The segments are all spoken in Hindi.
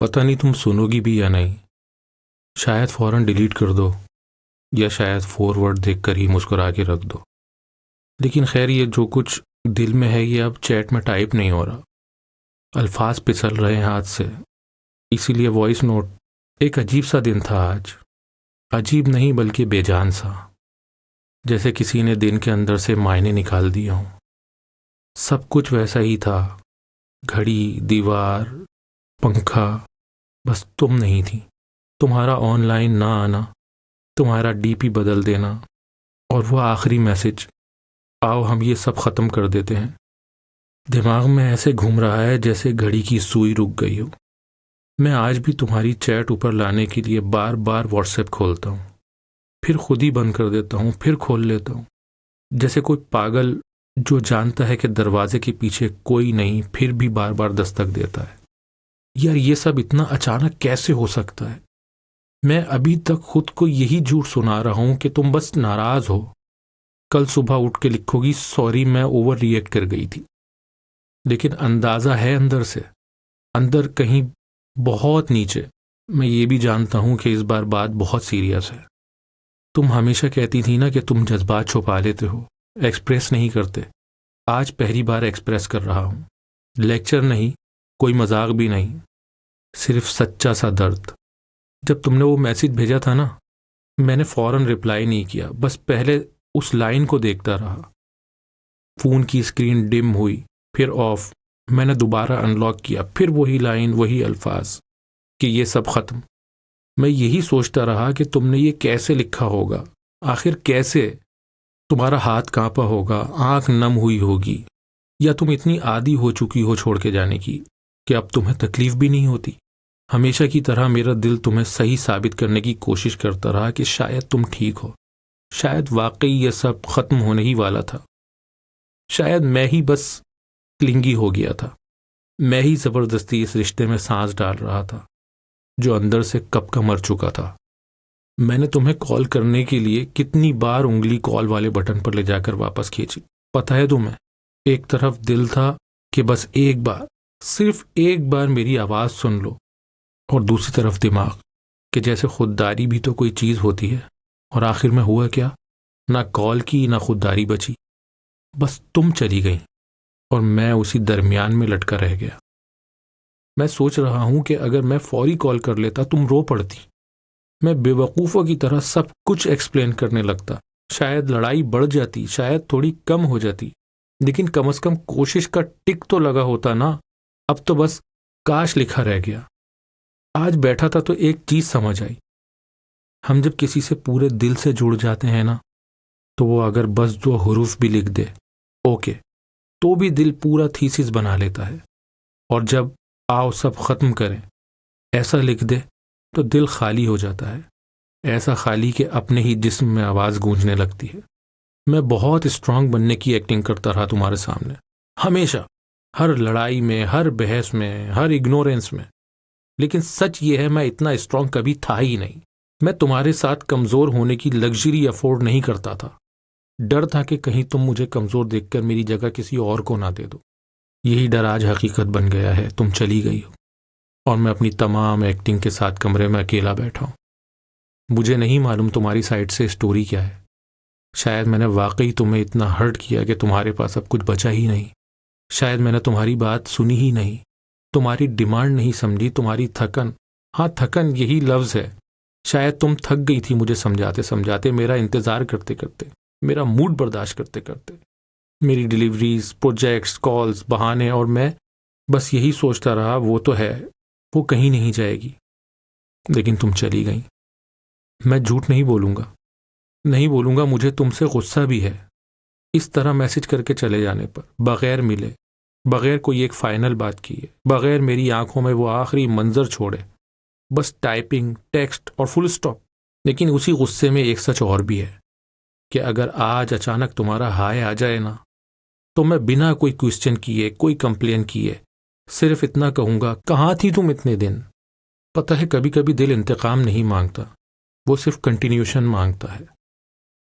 पता नहीं तुम सुनोगी भी या नहीं। शायद फ़ौरन डिलीट कर दो या शायद फॉरवर्ड देखकर ही मुस्कुरा के रख दो। लेकिन खैर, ये जो कुछ दिल में है ये अब चैट में टाइप नहीं हो रहा। अल्फाज फिसल रहे हैं हाथ से, इसीलिए वॉइस नोट। एक अजीब सा दिन था आज। अजीब नहीं बल्कि बेजान सा, जैसे किसी ने दिन के अंदर से मायने निकाल दिए हों। सब कुछ वैसा ही था, घड़ी, दीवार, पंखा, बस तुम नहीं थी। तुम्हारा ऑनलाइन ना आना, तुम्हारा डीपी बदल देना और वो आखिरी मैसेज, आओ हम ये सब ख़त्म कर देते हैं, दिमाग में ऐसे घूम रहा है जैसे घड़ी की सुई रुक गई हो। मैं आज भी तुम्हारी चैट ऊपर लाने के लिए बार बार व्हाट्सएप खोलता हूँ, फिर खुद ही बंद कर देता हूँ, फिर खोल लेता हूँ, जैसे कोई पागल जो जानता है कि दरवाजे के पीछे कोई नहीं फिर भी बार बार दस्तक देता है। यार, ये सब इतना अचानक कैसे हो सकता है? मैं अभी तक खुद को यही झूठ सुना रहा हूं कि तुम बस नाराज हो। कल सुबह उठ के लिखोगी, सॉरी मैं ओवर रिएक्ट कर गई थी। लेकिन अंदाजा है अंदर से, अंदर कहीं बहुत नीचे, मैं ये भी जानता हूं कि इस बार बात बहुत सीरियस है। तुम हमेशा कहती थी ना कि तुम जज्बात छुपा लेते हो, एक्सप्रेस नहीं करते। आज पहली बार एक्सप्रेस कर रहा हूं। लेक्चर नहीं, कोई मजाक भी नहीं, सिर्फ सच्चा सा दर्द। जब तुमने वो मैसेज भेजा था ना, मैंने फौरन रिप्लाई नहीं किया, बस पहले उस लाइन को देखता रहा। फ़ोन की स्क्रीन डिम हुई, फिर ऑफ। मैंने दोबारा अनलॉक किया, फिर वही लाइन, वही अल्फाज कि ये सब ख़त्म। मैं यही सोचता रहा कि तुमने ये कैसे लिखा होगा, आखिर कैसे? तुम्हारा हाथ कांपा होगा, आंख नम हुई होगी, या तुम इतनी आदी हो चुकी हो छोड़ के जाने की कि अब तुम्हें तकलीफ भी नहीं होती। हमेशा की तरह मेरा दिल तुम्हें सही साबित करने की कोशिश करता रहा कि शायद तुम ठीक हो, शायद वाकई ये सब खत्म होने ही वाला था, शायद मैं ही बस क्लिंगी हो गया था, मैं ही जबरदस्ती इस रिश्ते में सांस डाल रहा था जो अंदर से कब का मर चुका था। मैंने तुम्हें कॉल करने के लिए कितनी बार उंगली कॉल वाले बटन पर ले जाकर वापस खींची, पता है तुम्हें? एक तरफ दिल था कि बस एक बार, सिर्फ एक बार मेरी आवाज सुन लो, और दूसरी तरफ दिमाग कि जैसे खुददारी भी तो कोई चीज़ होती है। और आखिर में हुआ क्या? ना कॉल की ना खुददारी बची, बस तुम चली गई और मैं उसी दरमियान में लटका रह गया। मैं सोच रहा हूं कि अगर मैं फौरी कॉल कर लेता तुम रो पड़ती, मैं बेवकूफ़ों की तरह सब कुछ एक्सप्लेन करने लगता, शायद लड़ाई बढ़ जाती, शायद थोड़ी कम हो जाती, लेकिन कम से कम कोशिश का टिक तो लगा होता ना। अब तो बस काश लिखा रह गया। आज बैठा था तो एक चीज समझ आई, हम जब किसी से पूरे दिल से जुड़ जाते हैं ना, तो वो अगर बस 2 हरूफ भी लिख दे, ओके, तो भी दिल पूरा थीसिस बना लेता है। और जब आओ सब खत्म करें ऐसा लिख दे तो दिल खाली हो जाता है, ऐसा खाली कि अपने ही जिस्म में आवाज गूंजने लगती है। मैं बहुत स्ट्रांग बनने की एक्टिंग करता रहा तुम्हारे सामने, हमेशा, हर लड़ाई में, हर बहस में, हर इग्नोरेंस में। लेकिन सच ये है, मैं इतना स्ट्रांग कभी था ही नहीं। मैं तुम्हारे साथ कमजोर होने की लग्जरी अफोर्ड नहीं करता था। डर था कि कहीं तुम मुझे कमजोर देखकर मेरी जगह किसी और को ना दे दो। यही डर आज हकीकत बन गया है। तुम चली गई हो और मैं अपनी तमाम एक्टिंग के साथ कमरे में अकेला बैठा हूं। मुझे नहीं मालूम तुम्हारी साइड से स्टोरी क्या है। शायद मैंने वाकई तुम्हें इतना हर्ट किया कि तुम्हारे पास अब कुछ बचा ही नहीं। शायद मैंने तुम्हारी बात सुनी ही नहीं, तुम्हारी डिमांड नहीं समझी, तुम्हारी थकन, हाँ थकन यही लफ्ज़ है। शायद तुम थक गई थी मुझे समझाते समझाते, मेरा इंतज़ार करते करते, मेरा मूड बर्दाश्त करते करते, मेरी डिलीवरीज, प्रोजेक्ट्स, कॉल्स, बहाने, और मैं बस यही सोचता रहा वो तो है, वो कहीं नहीं जाएगी। लेकिन तुम चली गई। मैं झूठ नहीं बोलूँगा, नहीं बोलूँगा, मुझे तुमसे गुस्सा भी है इस तरह मैसेज करके चले जाने पर, बग़ैर मिले, बग़ैर कोई एक फाइनल बात किए, बग़ैर मेरी आंखों में वो आखिरी मंजर छोड़े, बस टाइपिंग, टेक्स्ट और फुल स्टॉप। लेकिन उसी गुस्से में एक सच और भी है कि अगर आज अचानक तुम्हारा हाय आ जाए ना, तो मैं बिना कोई क्वेश्चन किए, कोई कंप्लेन किए, सिर्फ इतना कहूँगा, कहाँ थी तुम इतने दिन? पता है कभी कभी दिल इंतकाम नहीं मांगता, वो सिर्फ कंटिन्यूशन मांगता है।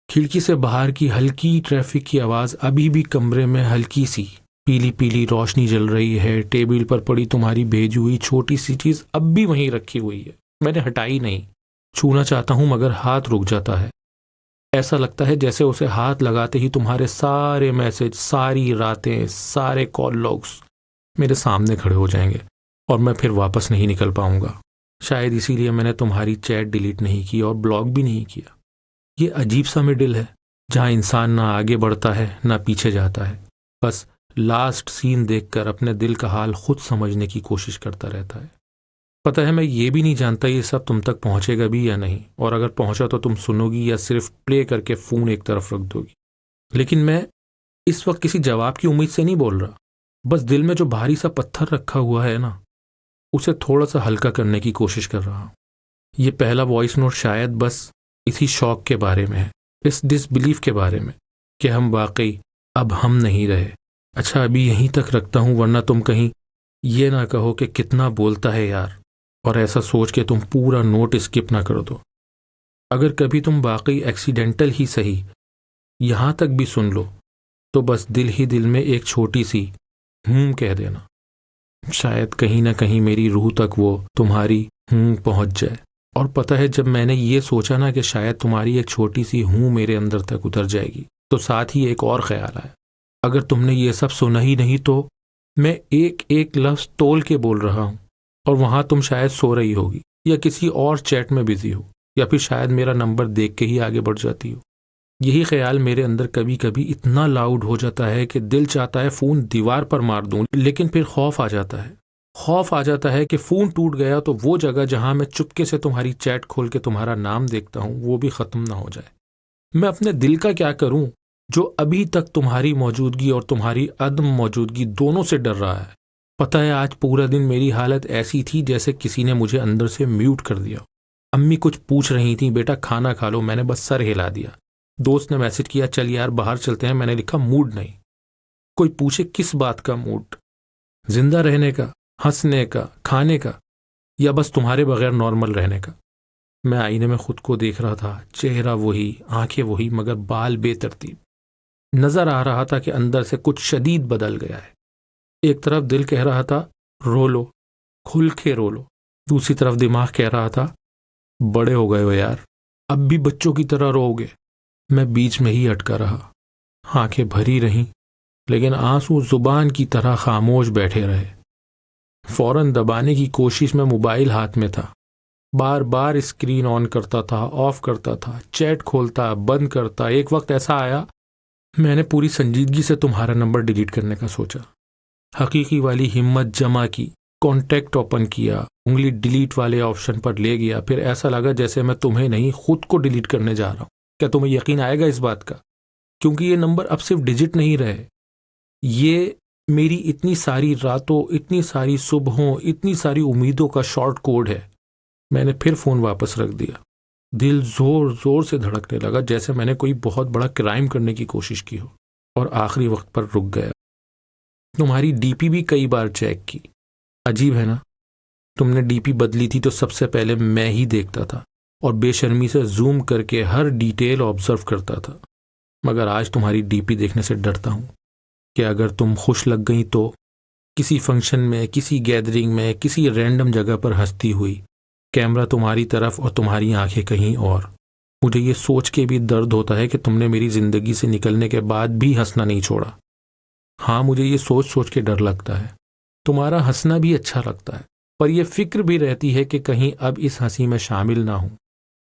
खिड़की से बाहर की हल्की ट्रैफिक की आवाज़ अभी भी कमरे में हल्की सी पीली पीली रोशनी जल रही है, टेबल पर पड़ी तुम्हारी भेजी हुई छोटी सी चीज़ अब भी वहीं रखी हुई है, मैंने हटाई नहीं। छूना चाहता हूँ मगर हाथ रुक जाता है। ऐसा लगता है जैसे उसे हाथ लगाते ही तुम्हारे सारे मैसेज, सारी रातें, सारे कॉल लॉग्स मेरे सामने खड़े हो जाएंगे और मैं फिर वापस नहीं निकल पाऊंगा। शायद इसीलिए मैंने तुम्हारी चैट डिलीट नहीं की और ब्लॉक भी नहीं किया। ये अजीब सा मिडिल है जहाँ इंसान ना आगे बढ़ता है ना पीछे जाता है, बस लास्ट सीन देखकर अपने दिल का हाल खुद समझने की कोशिश करता रहता है। पता है मैं ये भी नहीं जानता ये सब तुम तक पहुंचेगा भी या नहीं, और अगर पहुंचा तो तुम सुनोगी या सिर्फ प्ले करके फ़ोन एक तरफ रख दोगी। लेकिन मैं इस वक्त किसी जवाब की उम्मीद से नहीं बोल रहा, बस दिल में जो भारी सा पत्थर रखा हुआ है ना, उसे थोड़ा सा हल्का करने की कोशिश कर रहा हूँ। ये पहला वॉइस नोट शायद बस इसी शौक के बारे में है, इस डिसबिलीफ के बारे में कि हम वाकई अब हम नहीं रहे। अच्छा अभी यहीं तक रखता हूँ वरना तुम कहीं ये ना कहो कि कितना बोलता है यार, और ऐसा सोच के तुम पूरा नोट स्किप ना कर दो। अगर कभी तुम वाकई एक्सीडेंटल ही सही यहाँ तक भी सुन लो तो बस दिल ही दिल में एक छोटी सी कह देना, शायद कहीं ना कहीं मेरी रूह तक वो तुम्हारी पहुंच जाए। और पता है जब मैंने ये सोचा ना कि शायद तुम्हारी एक छोटी सी मेरे अंदर तक उतर जाएगी, तो साथ ही एक और ख्याल आया, अगर तुमने ये सब सुना ही नहीं तो मैं एक एक लफ्ज़ तोल के बोल रहा हूँ और वहाँ तुम शायद सो रही होगी या किसी और चैट में बिजी हो, या फिर शायद मेरा नंबर देख के ही आगे बढ़ जाती हो। यही ख्याल मेरे अंदर कभी कभी इतना लाउड हो जाता है कि दिल चाहता है फ़ोन दीवार पर मार दूं, लेकिन फिर खौफ आ जाता है कि फ़ोन टूट गया तो वो जगह जहां मैं चुपके से तुम्हारी चैट खोल के तुम्हारा नाम देखता हूं वो भी ख़त्म ना हो जाए। मैं अपने दिल का क्या करूं जो अभी तक तुम्हारी मौजूदगी और तुम्हारी अदम मौजूदगी दोनों से डर रहा है। पता है आज पूरा दिन मेरी हालत ऐसी थी जैसे किसी ने मुझे अंदर से म्यूट कर दिया। अम्मी कुछ पूछ रही थी, बेटा खाना खा लो, मैंने बस सर हिला दिया। दोस्त ने मैसेज किया चल यार बाहर चलते हैं, मैंने लिखा मूड नहीं। कोई पूछे किस बात का मूड, जिंदा रहने का, हंसने का, खाने का, या बस तुम्हारे बगैर नॉर्मल रहने का। मैं आईने में खुद को देख रहा था, चेहरा वही, आंखें वही, मगर बाल बेतरतीब। नजर आ रहा था कि अंदर से कुछ शदीद बदल गया है। एक तरफ दिल कह रहा था रो लो, खुल के रो लो, दूसरी तरफ दिमाग कह रहा था बड़े हो गए हो यार, अब भी बच्चों की तरह रोओगे। मैं बीच में ही अटका रहा, आंखें भरी रहीं लेकिन आंसू जुबान की तरह खामोश बैठे रहे। फौरन दबाने की कोशिश में मोबाइल हाथ में था, बार बार स्क्रीन ऑन करता था, ऑफ करता था, चैट खोलता, बंद करता। एक वक्त ऐसा आया मैंने पूरी संजीदगी से तुम्हारा नंबर डिलीट करने का सोचा, हकीकी वाली हिम्मत जमा की, कॉन्टैक्ट ओपन किया, उंगली डिलीट वाले ऑप्शन पर ले गया। फिर ऐसा लगा जैसे मैं तुम्हें नहीं खुद को डिलीट करने जा रहा हूँ। क्या तुम्हें यकीन आएगा इस बात का? क्योंकि ये नंबर अब सिर्फ डिजिट नहीं रहे, ये मेरी इतनी सारी रातों, इतनी सारी सुबहों, इतनी सारी उम्मीदों का शॉर्ट कोड है। मैंने फिर फ़ोन वापस रख दिया। दिल ज़ोर ज़ोर से धड़कने लगा जैसे मैंने कोई बहुत बड़ा क्राइम करने की कोशिश की हो, और आखिरी वक्त पर रुक गया। तुम्हारी डीपी भी कई बार चेक की। अजीब है ना, तुमने डीपी बदली थी तो सबसे पहले मैं ही देखता था और बेशर्मी से जूम करके हर डिटेल ऑब्जर्व करता था। मगर आज तुम्हारी डीपी देखने से डरता हूँ कि अगर तुम खुश लग गई तो किसी फंक्शन में, किसी गैदरिंग में, किसी रैंडम जगह पर हंसती हुई, कैमरा तुम्हारी तरफ और तुम्हारी आंखें कहीं और। मुझे ये सोच के भी दर्द होता है कि तुमने मेरी ज़िंदगी से निकलने के बाद भी हंसना नहीं छोड़ा। हाँ, मुझे ये सोच सोच के डर लगता है। तुम्हारा हंसना भी अच्छा लगता है, पर यह फिक्र भी रहती है कि कहीं अब इस हंसी में शामिल ना हूं।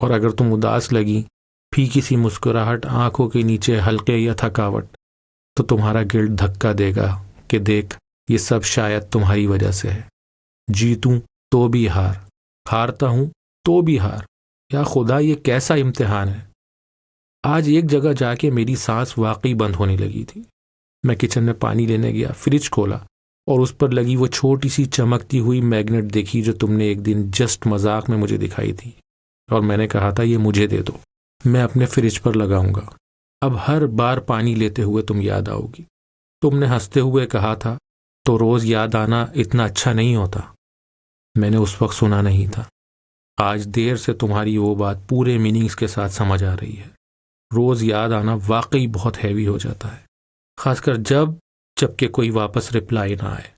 और अगर तुम उदास लगी, फीकी सी मुस्कुराहट, आंखों के नीचे हल्के या थकावट, तो तुम्हारा गिल्ट धक्का देगा कि देख ये सब शायद तुम्हारी वजह से है। जीतूं तो भी हार, हारता हूं तो भी हार। या खुदा ये कैसा इम्तिहान है। आज एक जगह जाके मेरी सांस वाकई बंद होने लगी थी। मैं किचन में पानी लेने गया, फ्रिज खोला और उस पर लगी वो छोटी सी चमकती हुई मैग्नेट देखी जो तुमने एक दिन जस्ट मजाक में मुझे दिखाई थी, और मैंने कहा था ये मुझे दे दो, मैं अपने फ्रिज पर लगाऊंगा। अब हर बार पानी लेते हुए तुम याद आओगी। तुमने हंसते हुए कहा था तो रोज याद आना इतना अच्छा नहीं होता। मैंने उस वक्त सुना नहीं था। आज देर से तुम्हारी वो बात पूरे मीनिंग्स के साथ समझ आ रही है। रोज याद आना वाकई बहुत हैवी हो जाता है, खासकर जब जबकि कोई वापस रिप्लाई ना आए।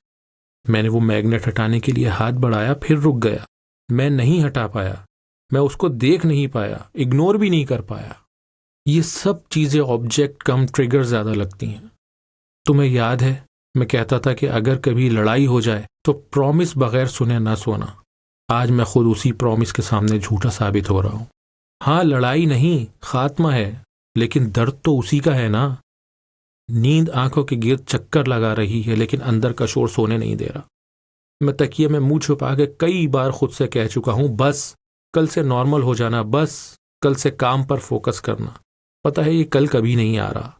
मैंने वो मैग्नेट हटाने के लिए हाथ बढ़ाया, फिर रुक गया। मैं नहीं हटा पाया, मैं उसको देख नहीं पाया, इग्नोर भी नहीं कर पाया। ये सब चीज़ें ऑब्जेक्ट कम ट्रिगर ज़्यादा लगती हैं। तुम्हें याद है मैं कहता था कि अगर कभी लड़ाई हो जाए तो प्रॉमिस बगैर सुने ना सोना। आज मैं खुद उसी प्रॉमिस के सामने झूठा साबित हो रहा हूँ। हाँ, लड़ाई नहीं, खात्मा है, लेकिन दर्द तो उसी का है ना। नींद आंखों के गिर्द चक्कर लगा रही है, लेकिन अंदर का शोर सोने नहीं दे रहा। मैं तकिए में मुंह छुपा के कई बार खुद से कह चुका हूं, बस कल से नॉर्मल हो जाना, बस कल से काम पर फोकस करना। पता है ये कल कभी नहीं आ रहा।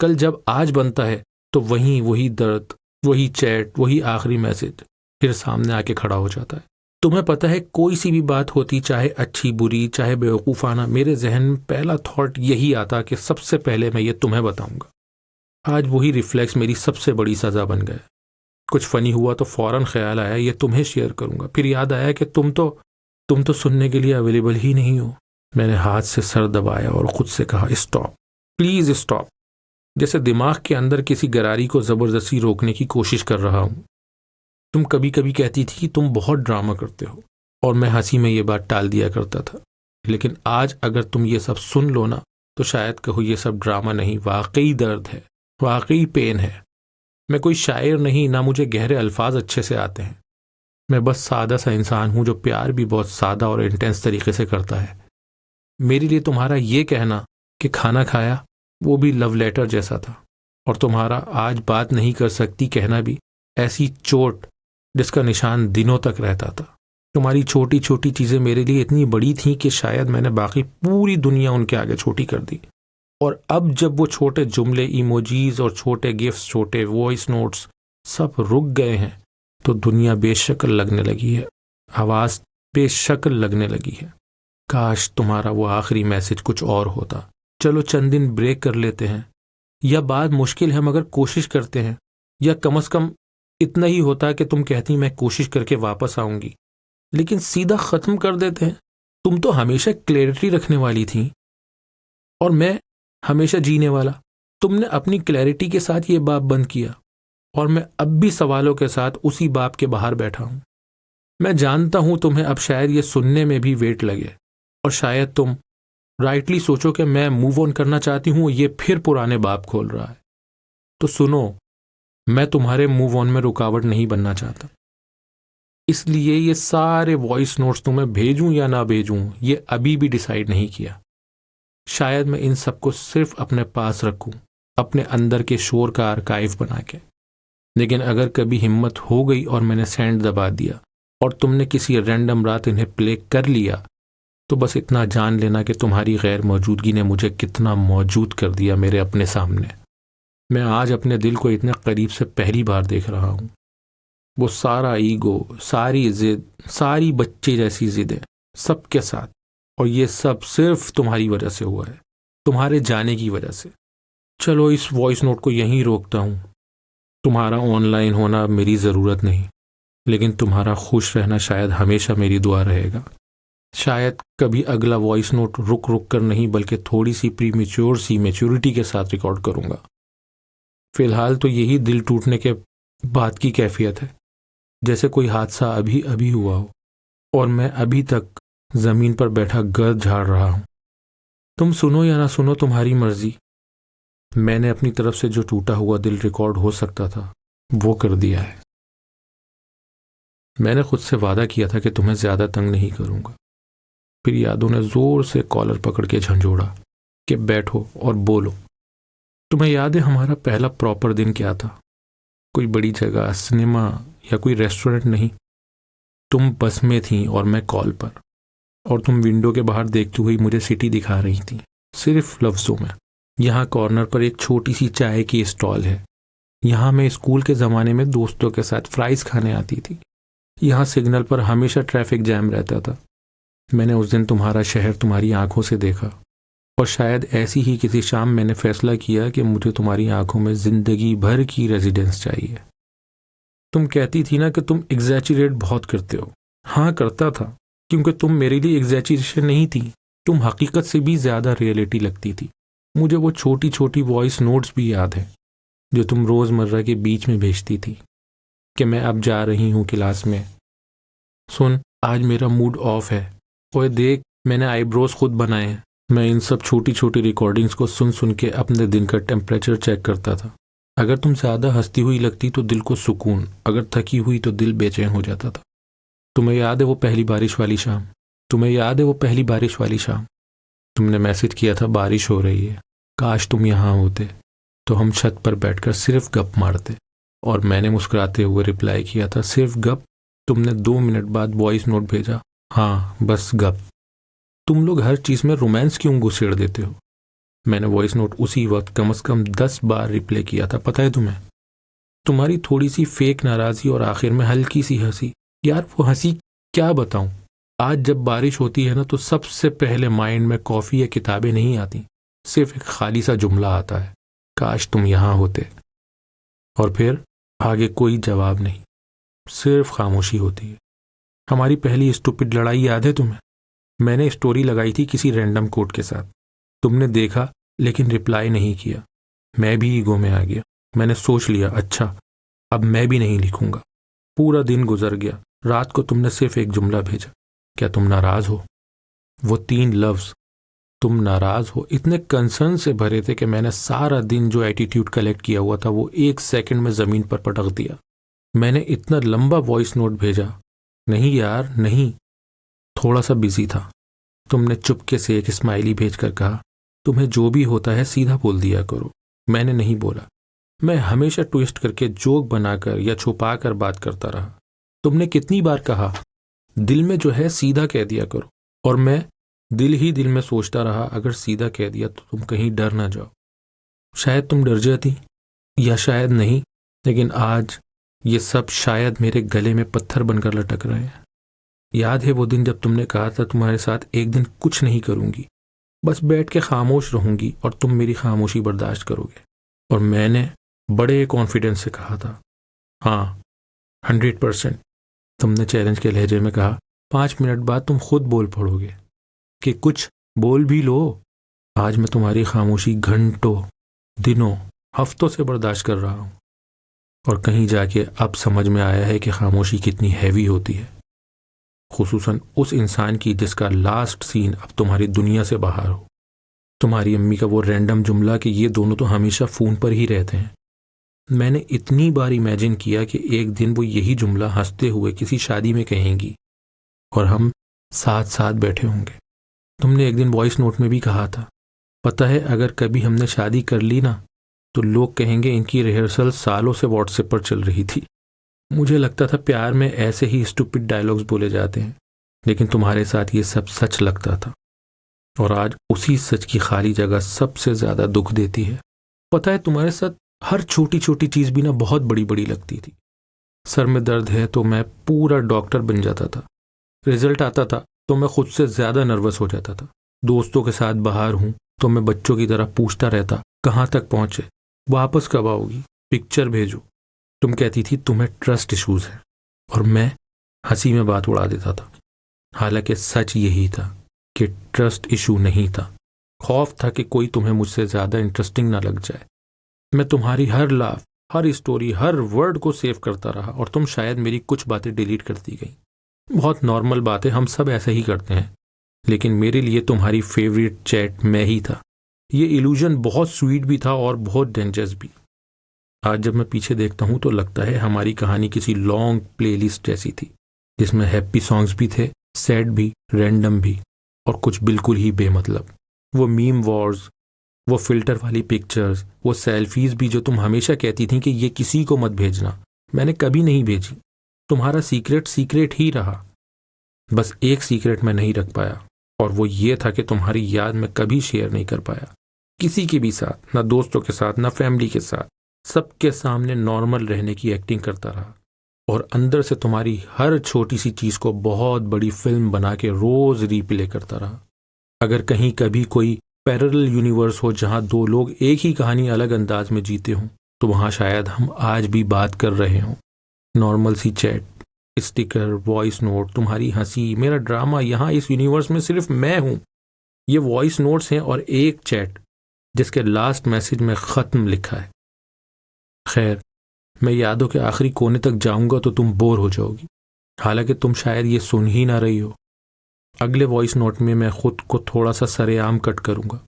कल जब आज बनता है तो वही दर्द, वही चैट, वही आखिरी मैसेज फिर सामने आके खड़ा हो जाता है। तुम्हें पता है कोई सी भी बात होती, चाहे अच्छी बुरी, चाहे बेवकूफ़ाना, मेरे जहन में पहला थॉट यही आता कि सबसे पहले मैं ये तुम्हें बताऊंगा। आज वही रिफ्लेक्स मेरी सबसे बड़ी सज़ा बन गया। कुछ फ़नी हुआ तो फ़ौरन ख्याल आया ये तुम्हें शेयर करूंगा। फिर याद आया कि तुम तो सुनने के लिए अवेलेबल ही नहीं हो। मैंने हाथ से सर दबाया और खुद से कहा, स्टॉप, प्लीज़ स्टॉप। जैसे दिमाग के अंदर किसी गरारी को ज़बरदस्ती रोकने की कोशिश कर रहा हूँ। तुम कभी कभी कहती थी कि तुम बहुत ड्रामा करते हो, और मैं हंसी में ये बात टाल दिया करता था। लेकिन आज अगर तुम ये सब सुन लो ना तो शायद कहो ये सब ड्रामा नहीं, वाकई दर्द है, वाकई पेन है। मैं कोई शायर नहीं, ना मुझे गहरे अल्फाज अच्छे से आते हैं। मैं बस सादा सा इंसान हूँ जो प्यार भी बहुत सादा और इंटेंस तरीके से करता है। मेरे लिए तुम्हारा ये कहना कि खाना खाया वो भी लव लेटर जैसा था, और तुम्हारा आज बात नहीं कर सकती कहना भी ऐसी चोट जिसका निशान दिनों तक रहता था। तुम्हारी छोटी छोटी चीज़ें मेरे लिए इतनी बड़ी थीं कि शायद मैंने बाकी पूरी दुनिया उनके आगे छोटी कर दी। और अब जब वो छोटे जुमले, इमोजीज और छोटे गिफ्ट्स, छोटे वॉइस नोट्स सब रुक गए हैं तो दुनिया बेशक्ल लगने लगी है, आवाज़ बेशक्ल लगने लगी है। काश तुम्हारा वो आखिरी मैसेज कुछ और होता। चलो चंद दिन ब्रेक कर लेते हैं, या बात मुश्किल है मगर कोशिश करते हैं, या कम से कम इतना ही होता कि तुम कहती मैं कोशिश करके वापस आऊंगी, लेकिन सीधा ख़त्म कर देते हैं। तुम तो हमेशा क्लैरिटी रखने वाली थी और मैं हमेशा जीने वाला। तुमने अपनी क्लैरिटी के साथ ये बाब बंद किया और मैं अब भी सवालों के साथ उसी बाब के बाहर बैठा हूं। मैं जानता हूं तुम्हें अब शायद ये सुनने में भी वेट लगे, और शायद तुम राइटली सोचो कि मैं मूव ऑन करना चाहती हूं, ये फिर पुराने बाब खोल रहा है। तो सुनो, मैं तुम्हारे मूव ऑन में रुकावट नहीं बनना चाहता, इसलिए ये सारे वॉइस नोट्स तुम्हें भेजूं या ना भेजूं ये अभी भी डिसाइड नहीं किया। शायद मैं इन सबको सिर्फ अपने पास रखूं, अपने अंदर के शोर का आर्काइव बना के। लेकिन अगर कभी हिम्मत हो गई और मैंने सेंड दबा दिया और तुमने किसी रैंडम रात इन्हें प्ले कर लिया, तो बस इतना जान लेना कि तुम्हारी गैर मौजूदगी ने मुझे कितना मौजूद कर दिया मेरे अपने सामने। मैं आज अपने दिल को इतने करीब से पहली बार देख रहा हूँ। वो सारा ईगो, सारी जिद, सारी बच्चे जैसी जिदें सबके साथ, और ये सब सिर्फ तुम्हारी वजह से हुआ है, तुम्हारे जाने की वजह से। चलो इस वॉइस नोट को यहीं रोकता हूँ। तुम्हारा ऑनलाइन होना अब मेरी ज़रूरत नहीं, लेकिन तुम्हारा खुश रहना शायद हमेशा मेरी दुआ रहेगा। शायद कभी अगला वॉइस नोट रुक रुक कर नहीं बल्कि थोड़ी सी प्रीमेच्योर सी मैच्योरिटी के साथ रिकॉर्ड करूँगा। फिलहाल तो यही दिल टूटने के बाद की कैफियत है, जैसे कोई हादसा अभी अभी हुआ हो और मैं अभी तक ज़मीन पर बैठा गर्द झाड़ रहा हूँ। तुम सुनो या ना सुनो, तुम्हारी मर्जी। मैंने अपनी तरफ से जो टूटा हुआ दिल रिकॉर्ड हो सकता था वो कर दिया है। मैंने खुद से वादा किया था कि तुम्हें ज़्यादा तंग नहीं करूँगा। फिर यादों ने ज़ोर से कॉलर पकड़ के झंझोड़ा कि बैठो और बोलो। तुम्हें याद है हमारा पहला प्रॉपर दिन क्या था? कोई बड़ी जगह, सिनेमा या कोई रेस्टोरेंट नहीं। तुम बस में थी और मैं कॉल पर, और तुम विंडो के बाहर देखती हुई मुझे सिटी दिखा रही थी, सिर्फ लफ्ज़ों में। यहाँ कॉर्नर पर एक छोटी सी चाय की स्टॉल है। यहाँ मैं स्कूल के ज़माने में दोस्तों के साथ फ्राइज़ खाने आती थी। यहाँ सिग्नल पर हमेशा ट्रैफिक जैम रहता था। मैंने उस दिन तुम्हारा शहर तुम्हारी आंखों से देखा, और शायद ऐसी ही किसी शाम मैंने फैसला किया कि मुझे तुम्हारी आंखों में ज़िंदगी भर की रेजिडेंस चाहिए। तुम कहती थी ना कि तुम एग्जैचुरेट बहुत करते हो। हाँ, करता था, क्योंकि तुम मेरे लिए एग्जैचुरेशन नहीं थी, तुम हकीकत से भी ज़्यादा रियलिटी लगती थी। मुझे वो छोटी छोटी वॉइस नोट्स भी याद हैं जो तुम रोज़मर्रा के बीच में भेजती थी कि मैं अब जा रही हूँ क्लास में। सुन, आज मेरा मूड ऑफ है। ओए देख, मैंने आईब्रोज खुद बनाए हैं। मैं इन सब छोटी छोटी रिकॉर्डिंग्स को सुन सुन के अपने दिन का टेम्परेचर चेक करता था। अगर तुम ज़्यादा हंसती हुई लगती तो दिल को सुकून, अगर थकी हुई तो दिल बेचैन हो जाता था। तुम्हें याद है वो पहली बारिश वाली शाम? तुमने मैसेज किया था बारिश हो रही है, काश तुम यहाँ होते तो हम छत पर बैठकर सिर्फ गप मारते। और मैंने मुस्कुराते हुए रिप्लाई किया था, सिर्फ गप? तुमने 2 मिनट बाद वॉइस नोट भेजा, हाँ बस गप। तुम लोग हर चीज़ में रोमांस क्यों घुसेड़ देते हो? मैंने वॉइस नोट उसी वक्त कम से कम 10 बार रिप्लाई किया था, पता है तुम्हें? तुम्हारी थोड़ी सी फेक नाराज़गी और आखिर में हल्की सी हंसी। यार वो हंसी क्या बताऊं। आज जब बारिश होती है ना तो सबसे पहले माइंड में कॉफ़ी या किताबें नहीं आती, सिर्फ एक खाली सा जुमला आता है, काश तुम यहाँ होते। और फिर आगे कोई जवाब नहीं, सिर्फ खामोशी होती है। हमारी पहली स्टूपिड लड़ाई याद है तुम्हें? मैंने स्टोरी लगाई थी किसी रैंडम कोट के साथ, तुमने देखा लेकिन रिप्लाई नहीं किया। मैं भी ईगो में आ गया। मैंने सोच लिया, अच्छा अब मैं भी नहीं लिखूंगा। पूरा दिन गुजर गया। रात को तुमने सिर्फ एक जुमला भेजा, क्या तुम नाराज हो? वो 3 लफ्ज, तुम नाराज हो, इतने कंसर्न से भरे थे कि मैंने सारा दिन जो एटीट्यूड कलेक्ट किया हुआ था वो 1 सेकंड में जमीन पर पटक दिया। मैंने इतना लंबा वॉइस नोट भेजा, नहीं यार नहीं, थोड़ा सा बिजी था। तुमने चुपके से एक स्माइली भेजकर कहा, तुम्हें जो भी होता है सीधा बोल दिया करो। मैंने नहीं बोला। मैं हमेशा ट्विस्ट करके, जोक बनाकर या छुपा कर बात करता रहा। तुमने कितनी बार कहा, दिल में जो है सीधा कह दिया करो, और मैं दिल ही दिल में सोचता रहा, अगर सीधा कह दिया तो तुम कहीं डर ना जाओ। शायद तुम डर जाती या शायद नहीं, लेकिन आज ये सब शायद मेरे गले में पत्थर बनकर लटक रहे हैं। याद है वो दिन जब तुमने कहा था तुम्हारे साथ एक दिन कुछ नहीं करूंगी, बस बैठ के खामोश रहूंगी और तुम मेरी खामोशी बर्दाश्त करोगे। और मैंने बड़े कॉन्फिडेंस से कहा था, हाँ 100%। तुमने चैलेंज के लहजे में कहा, 5 मिनट बाद तुम खुद बोल पड़ोगे कि कुछ बोल भी लो। आज मैं तुम्हारी खामोशी घंटों, दिनों, हफ्तों से बर्दाश्त कर रहा हूं, और कहीं जाके अब समझ में आया है कि खामोशी कितनी हैवी होती है, खुसूसन उस इंसान की जिसका लास्ट सीन अब तुम्हारी दुनिया से बाहर हो। तुम्हारी अम्मी का वो रैंडम जुमला कि ये दोनों तो हमेशा फ़ोन पर ही रहते हैं। मैंने इतनी बार इमेजिन किया कि एक दिन वो यही जुमला हंसते हुए किसी शादी में कहेंगी और हम साथ साथ बैठे होंगे। तुमने एक दिन वॉइस नोट में भी कहा था, पता है अगर कभी हमने शादी कर ली ना तो लोग कहेंगे इनकी रिहर्सल सालों से व्हाट्सएप पर चल रही थी। मुझे लगता था प्यार में ऐसे ही स्टूपिड डायलॉग्स बोले जाते हैं, लेकिन तुम्हारे साथ ये सब सच लगता था, और आज उसी सच की खाली जगह सबसे ज़्यादा दुख देती है। पता है तुम्हारे साथ हर छोटी छोटी चीज़ भी ना बहुत बड़ी बड़ी लगती थी। सर में दर्द है तो मैं पूरा डॉक्टर बन जाता था, रिजल्ट आता था तो मैं खुद से ज़्यादा नर्वस हो जाता था, दोस्तों के साथ बाहर हूँ तो मैं बच्चों की तरह पूछता रहता, कहाँ तक पहुँचे, वापस कब आओगी, पिक्चर भेजो। तुम कहती थी तुम्हें ट्रस्ट इश्यूज़ है, और मैं हंसी में बात उड़ा देता था। हालांकि सच यही था कि ट्रस्ट इशू नहीं था, खौफ था कि कोई तुम्हें मुझसे ज़्यादा इंटरेस्टिंग ना लग जाए। मैं तुम्हारी हर लाफ, हर स्टोरी, हर वर्ड को सेव करता रहा, और तुम शायद मेरी कुछ बातें डिलीट करती गई। बहुत नॉर्मल बात है, हम सब ऐसे ही करते हैं, लेकिन मेरे लिए तुम्हारी फेवरेट चैट मैं ही था। ये इल्यूजन बहुत स्वीट भी था और बहुत डेंजरस भी। आज जब मैं पीछे देखता हूँ तो लगता है हमारी कहानी किसी लॉन्ग प्लेलिस्ट जैसी थी, जिसमें हैप्पी सॉन्ग्स भी थे, सैड भी, रैंडम भी, और कुछ बिल्कुल ही बेमतलब। वो मीम वॉर्स, वो फिल्टर वाली पिक्चर्स, वो सेल्फीज भी जो तुम हमेशा कहती थी कि ये किसी को मत भेजना, मैंने कभी नहीं भेजी। तुम्हारा सीक्रेट सीक्रेट ही रहा। बस एक सीक्रेट मैं नहीं रख पाया, और वो ये था कि तुम्हारी याद मैं कभी शेयर नहीं कर पाया किसी के भी साथ, ना दोस्तों के साथ, ना फैमिली के साथ। सबके सामने नॉर्मल रहने की एक्टिंग करता रहा, और अंदर से तुम्हारी हर छोटी सी चीज़ को बहुत बड़ी फिल्म बना के रोज़ रीप्ले करता रहा। अगर कहीं कभी कोई पैरेलल यूनिवर्स हो जहाँ 2 लोग एक ही कहानी अलग अंदाज में जीते हों, तो वहाँ शायद हम आज भी बात कर रहे हों। नॉर्मल सी चैट, स्टिकर, वॉइस नोट, तुम्हारी हंसी, मेरा ड्रामा, यहाँ इस यूनिवर्स में सिर्फ मैं हूँ। ये वॉइस नोट्स हैं और एक चैट जिसके लास्ट मैसेज में ख़त्म लिखा है, खैर, मैं यादों के आखिरी कोने तक जाऊंगा तो तुम बोर हो जाओगी, हालांकि तुम शायद ये सुन ही ना रही हो। अगले वॉइस नोट में मैं खुद को थोड़ा सा सरेआम कट करूंगा,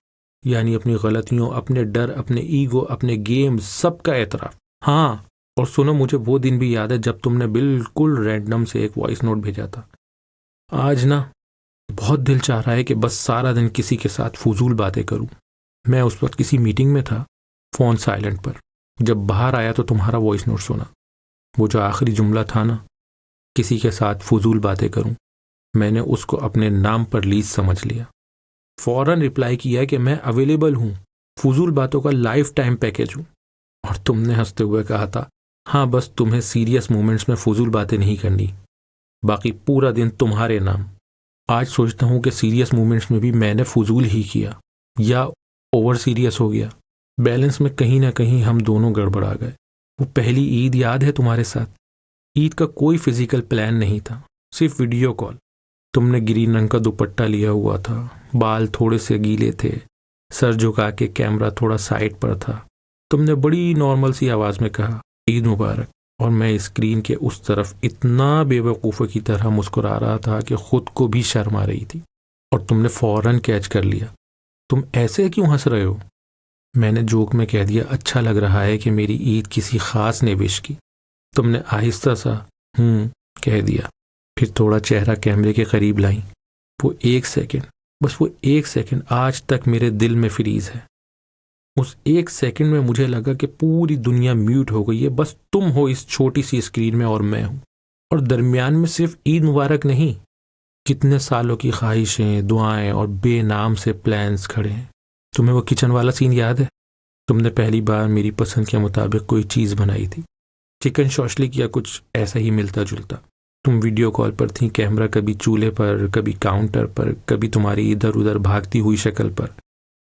यानी अपनी गलतियों, अपने डर, अपने ईगो, अपने गेम, सबका एतराफ़। हाँ, और सुनो, मुझे वो दिन भी याद है जब तुमने बिल्कुल रैंडम से एक वॉइस नोट भेजा था। आज ना बहुत दिल चाह रहा है कि बस सारा दिन किसी के साथ फजूल बातें करूं। मैं उस वक्त किसी मीटिंग में था, फ़ोन साइलेंट पर। जब बाहर आया तो तुम्हारा वॉइस नोट सुना। वो जो आखिरी जुमला था ना, किसी के साथ फजूल बातें करूं, मैंने उसको अपने नाम पर लीज समझ लिया। फौरन रिप्लाई किया कि मैं अवेलेबल हूं, फजूल बातों का लाइफ टाइम पैकेज हूं। और तुमने हंसते हुए कहा था, हाँ बस तुम्हें सीरियस मोमेंट्स में फजूल बातें नहीं करनी, बाकी पूरा दिन तुम्हारे नाम। आज सोचता हूँ कि सीरियस मोमेंट्स में भी मैंने फजूल ही किया, या ओवर सीरियस हो गया। बैलेंस में कहीं ना कहीं हम दोनों गड़बड़ा गए। वो पहली ईद याद है तुम्हारे साथ? ईद का कोई फिजिकल प्लान नहीं था, सिर्फ वीडियो कॉल। तुमने ग्रीन रंग का दुपट्टा लिया हुआ था, बाल थोड़े से गीले थे, सर झुका के कैमरा थोड़ा साइड पर था। तुमने बड़ी नॉर्मल सी आवाज़ में कहा, ईद मुबारक, और मैं स्क्रीन के उस तरफ इतना बेवकूफ़ों की तरह मुस्कुरा रहा था कि खुद को भी शर्म आ रही थी। और तुमने फ़ौरन कैच कर लिया, तुम ऐसे क्यों हंस रहे हो? मैंने जोक में कह दिया, अच्छा लग रहा है कि मेरी ईद किसी ख़ास ने विश की। तुमने आहिस्ता सा कह दिया, फिर थोड़ा चेहरा कैमरे के करीब लाई। वो एक सेकंड, बस वो एक सेकंड आज तक मेरे दिल में फ्रीज है। उस एक सेकंड में मुझे लगा कि पूरी दुनिया म्यूट हो गई है, बस तुम हो इस छोटी सी स्क्रीन में और मैं हूं। और दरमियान में सिर्फ ईद मुबारक नहीं, कितने सालों की ख्वाहिशें, दुआएं और बेनाम से प्लान्स खड़े हैं। तुम्हें वो किचन वाला सीन याद है? तुमने पहली बार मेरी पसंद के मुताबिक कोई चीज़ बनाई थी, चिकन शॉशलिक या कुछ ऐसा ही मिलता जुलता। तुम वीडियो कॉल पर थी, कैमरा कभी चूल्हे पर, कभी काउंटर पर, कभी तुम्हारी इधर उधर भागती हुई शक्ल पर।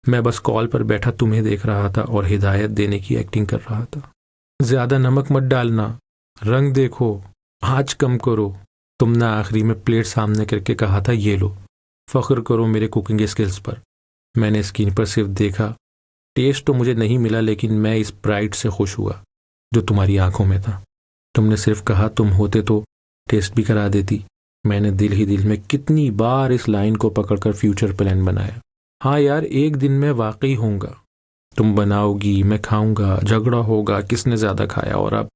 मैं बस कॉल पर बैठा तुम्हें देख रहा था और हिदायत देने की एक्टिंग कर रहा था। ज़्यादा नमक मत डालना, रंग देखो, आँच कम करो। तुमने आखिरी में प्लेट सामने करके कहा था, ये लो, फ़ख्र करो मेरे कुकिंग स्किल्स पर। मैंने स्क्रीन पर सिर्फ देखा। टेस्ट तो मुझे नहीं मिला, लेकिन मैं इस प्राइड से खुश हुआ जो तुम्हारी आंखों में था। तुमने सिर्फ कहा, तुम होते तो टेस्ट भी करा देती। मैंने दिल ही दिल में कितनी बार इस लाइन को पकड़कर फ्यूचर प्लान बनाया। हाँ यार, एक दिन मैं वाकई होऊंगा, तुम बनाओगी, मैं खाऊंगा, झगड़ा होगा किसने ज़्यादा खाया, और अब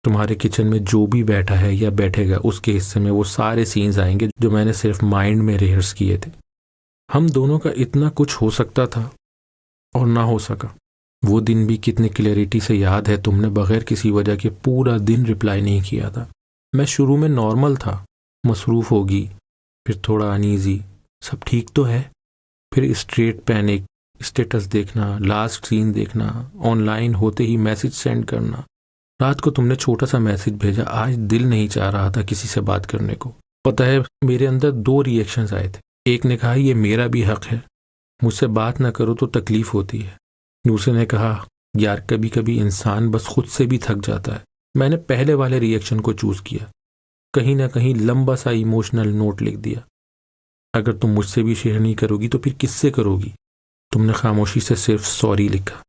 तुम्हारे किचन में जो भी बैठा है या बैठेगा उसके हिस्से में वो सारे सीन्स आएंगे जो मैंने सिर्फ माइंड में रिहर्स किए थे। हम दोनों का इतना कुछ हो सकता था और ना हो सका। वो दिन भी कितनी क्लैरिटी से याद है। तुमने बगैर किसी वजह के पूरा दिन रिप्लाई नहीं किया था। मैं शुरू में नॉर्मल था, मसरूफ़ होगी, फिर थोड़ा अनईजी, सब ठीक तो है, फिर स्ट्रेट पैनिक, स्टेटस देखना, लास्ट सीन देखना, ऑनलाइन होते ही मैसेज सेंड करना। रात को तुमने छोटा सा मैसेज भेजा, आज दिल नहीं चाह रहा था किसी से बात करने को। पता है, मेरे अंदर 2 रिएक्शंस आए थे। एक ने कहा, ये मेरा भी हक है, मुझसे बात ना करो तो तकलीफ होती है। दूसरे ने कहा, यार कभी कभी इंसान बस खुद से भी थक जाता है। मैंने पहले वाले रिएक्शन को चूज किया, कहीं ना कहीं लंबा सा इमोशनल नोट लिख दिया। अगर तुम मुझसे भी शेयर नहीं करोगी तो फिर किससे करोगी? तुमने खामोशी से सिर्फ सॉरी लिखा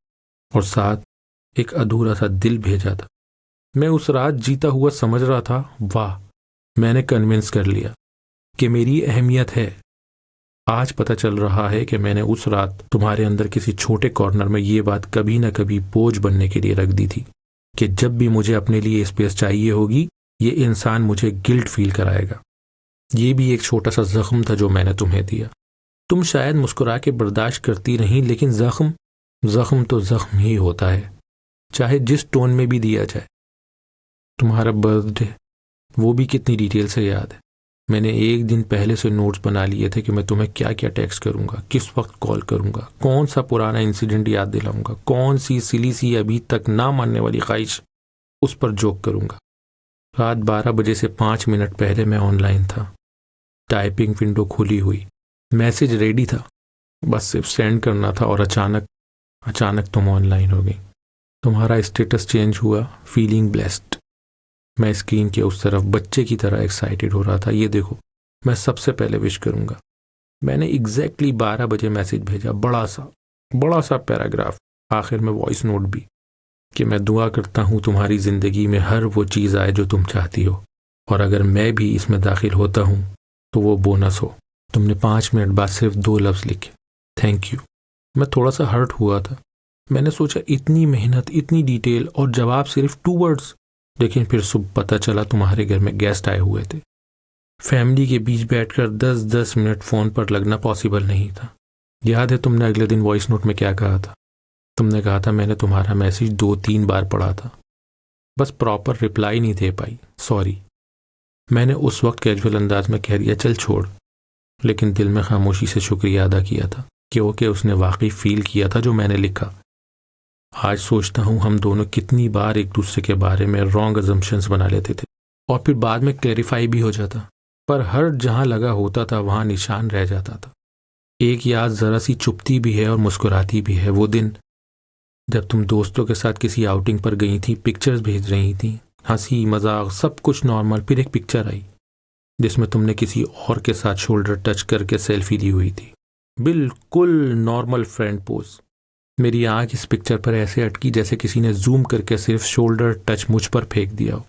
और साथ एक अधूरा सा दिल भेजा था। मैं उस रात जीता हुआ समझ रहा था, वाह, मैंने कन्विंस कर लिया कि मेरी अहमियत है। आज पता चल रहा है कि मैंने उस रात तुम्हारे अंदर किसी छोटे कॉर्नर में ये बात कभी ना कभी बोझ बनने के लिए रख दी थी कि जब भी मुझे अपने लिए स्पेस चाहिए होगी, ये इंसान मुझे गिल्ट फील कराएगा। ये भी एक छोटा सा जख्म था जो मैंने तुम्हें दिया। तुम शायद मुस्कुरा के बर्दाश्त करती रही, लेकिन जख्म तो जख्म ही होता है, चाहे जिस टोन में भी दिया जाए। तुम्हारा बर्थडे, वो भी कितनी डिटेल से याद है। मैंने एक दिन पहले से नोट्स बना लिए थे कि मैं तुम्हें क्या क्या टेक्स्ट करूंगा, किस वक्त कॉल करूंगा, कौन सा पुराना इंसिडेंट याद दिलाऊंगा, कौन सी सिली सी अभी तक ना मानने वाली ख्वाहिश उस पर जोक करूंगा। रात 12 बजे से 5 मिनट पहले मैं ऑनलाइन था, टाइपिंग विंडो खुली हुई, मैसेज रेडी था, बस सिर्फ सेंड करना था। और अचानक तुम ऑनलाइन हो गई। तुम्हारा स्टेटस चेंज हुआ, फीलिंग ब्लेस्ड। मैं स्क्रीन के उस तरफ बच्चे की तरह एक्साइटेड हो रहा था, ये देखो, मैं सबसे पहले विश करूंगा। मैंने एग्जैक्टली 12 बजे मैसेज भेजा, बड़ा सा पैराग्राफ, आखिर में वॉइस नोट भी। कि मैं दुआ करता हूँ तुम्हारी ज़िंदगी में हर वो चीज़ आए जो तुम चाहती हो, और अगर मैं भी इसमें दाखिल होता हूँ तो वो बोनस हो। तुमने 5 मिनट बाद सिर्फ 2 लफ्ज़ लिखे, थैंक यू। मैं थोड़ा सा हर्ट हुआ था। मैंने सोचा इतनी मेहनत, इतनी डिटेल और जवाब सिर्फ 2 वर्ड्स। लेकिन फिर सुबह पता चला तुम्हारे घर में गेस्ट आए हुए थे। फैमिली के बीच बैठकर 10-10 मिनट फ़ोन पर लगना पॉसिबल नहीं था। याद है तुमने अगले दिन वॉइस नोट में क्या कहा था? तुमने कहा था मैंने तुम्हारा मैसेज 2-3 बार पढ़ा था, बस प्रॉपर रिप्लाई नहीं दे पाई, सॉरी। मैंने उस वक्त कैजुअल अंदाज में कह दिया चल छोड़, लेकिन दिल में खामोशी से शुक्रिया अदा किया था क्योंकि उसने वाकई फील किया था जो मैंने लिखा। आज सोचता हूँ हम दोनों कितनी बार एक दूसरे के बारे में रॉन्ग अजम्पशंस बना लेते थे और फिर बाद में क्लैरिफाई भी हो जाता, पर हर जहाँ लगा होता था वहाँ निशान रह जाता था। एक याद ज़रा सी चुपती भी है और मुस्कुराती भी है। वो दिन जब तुम दोस्तों के साथ किसी आउटिंग पर गई थी, पिक्चर्स भेज रही थी, हंसी मजाक सब कुछ नॉर्मल, फिर एक पिक्चर आई जिसमें तुमने किसी और के साथ शोल्डर टच करके सेल्फी ली हुई थी, बिल्कुल नॉर्मल फ्रेंड पोज। मेरी आंख इस पिक्चर पर ऐसे अटकी जैसे किसी ने जूम करके सिर्फ शोल्डर टच मुझ पर फेंक दिया हो।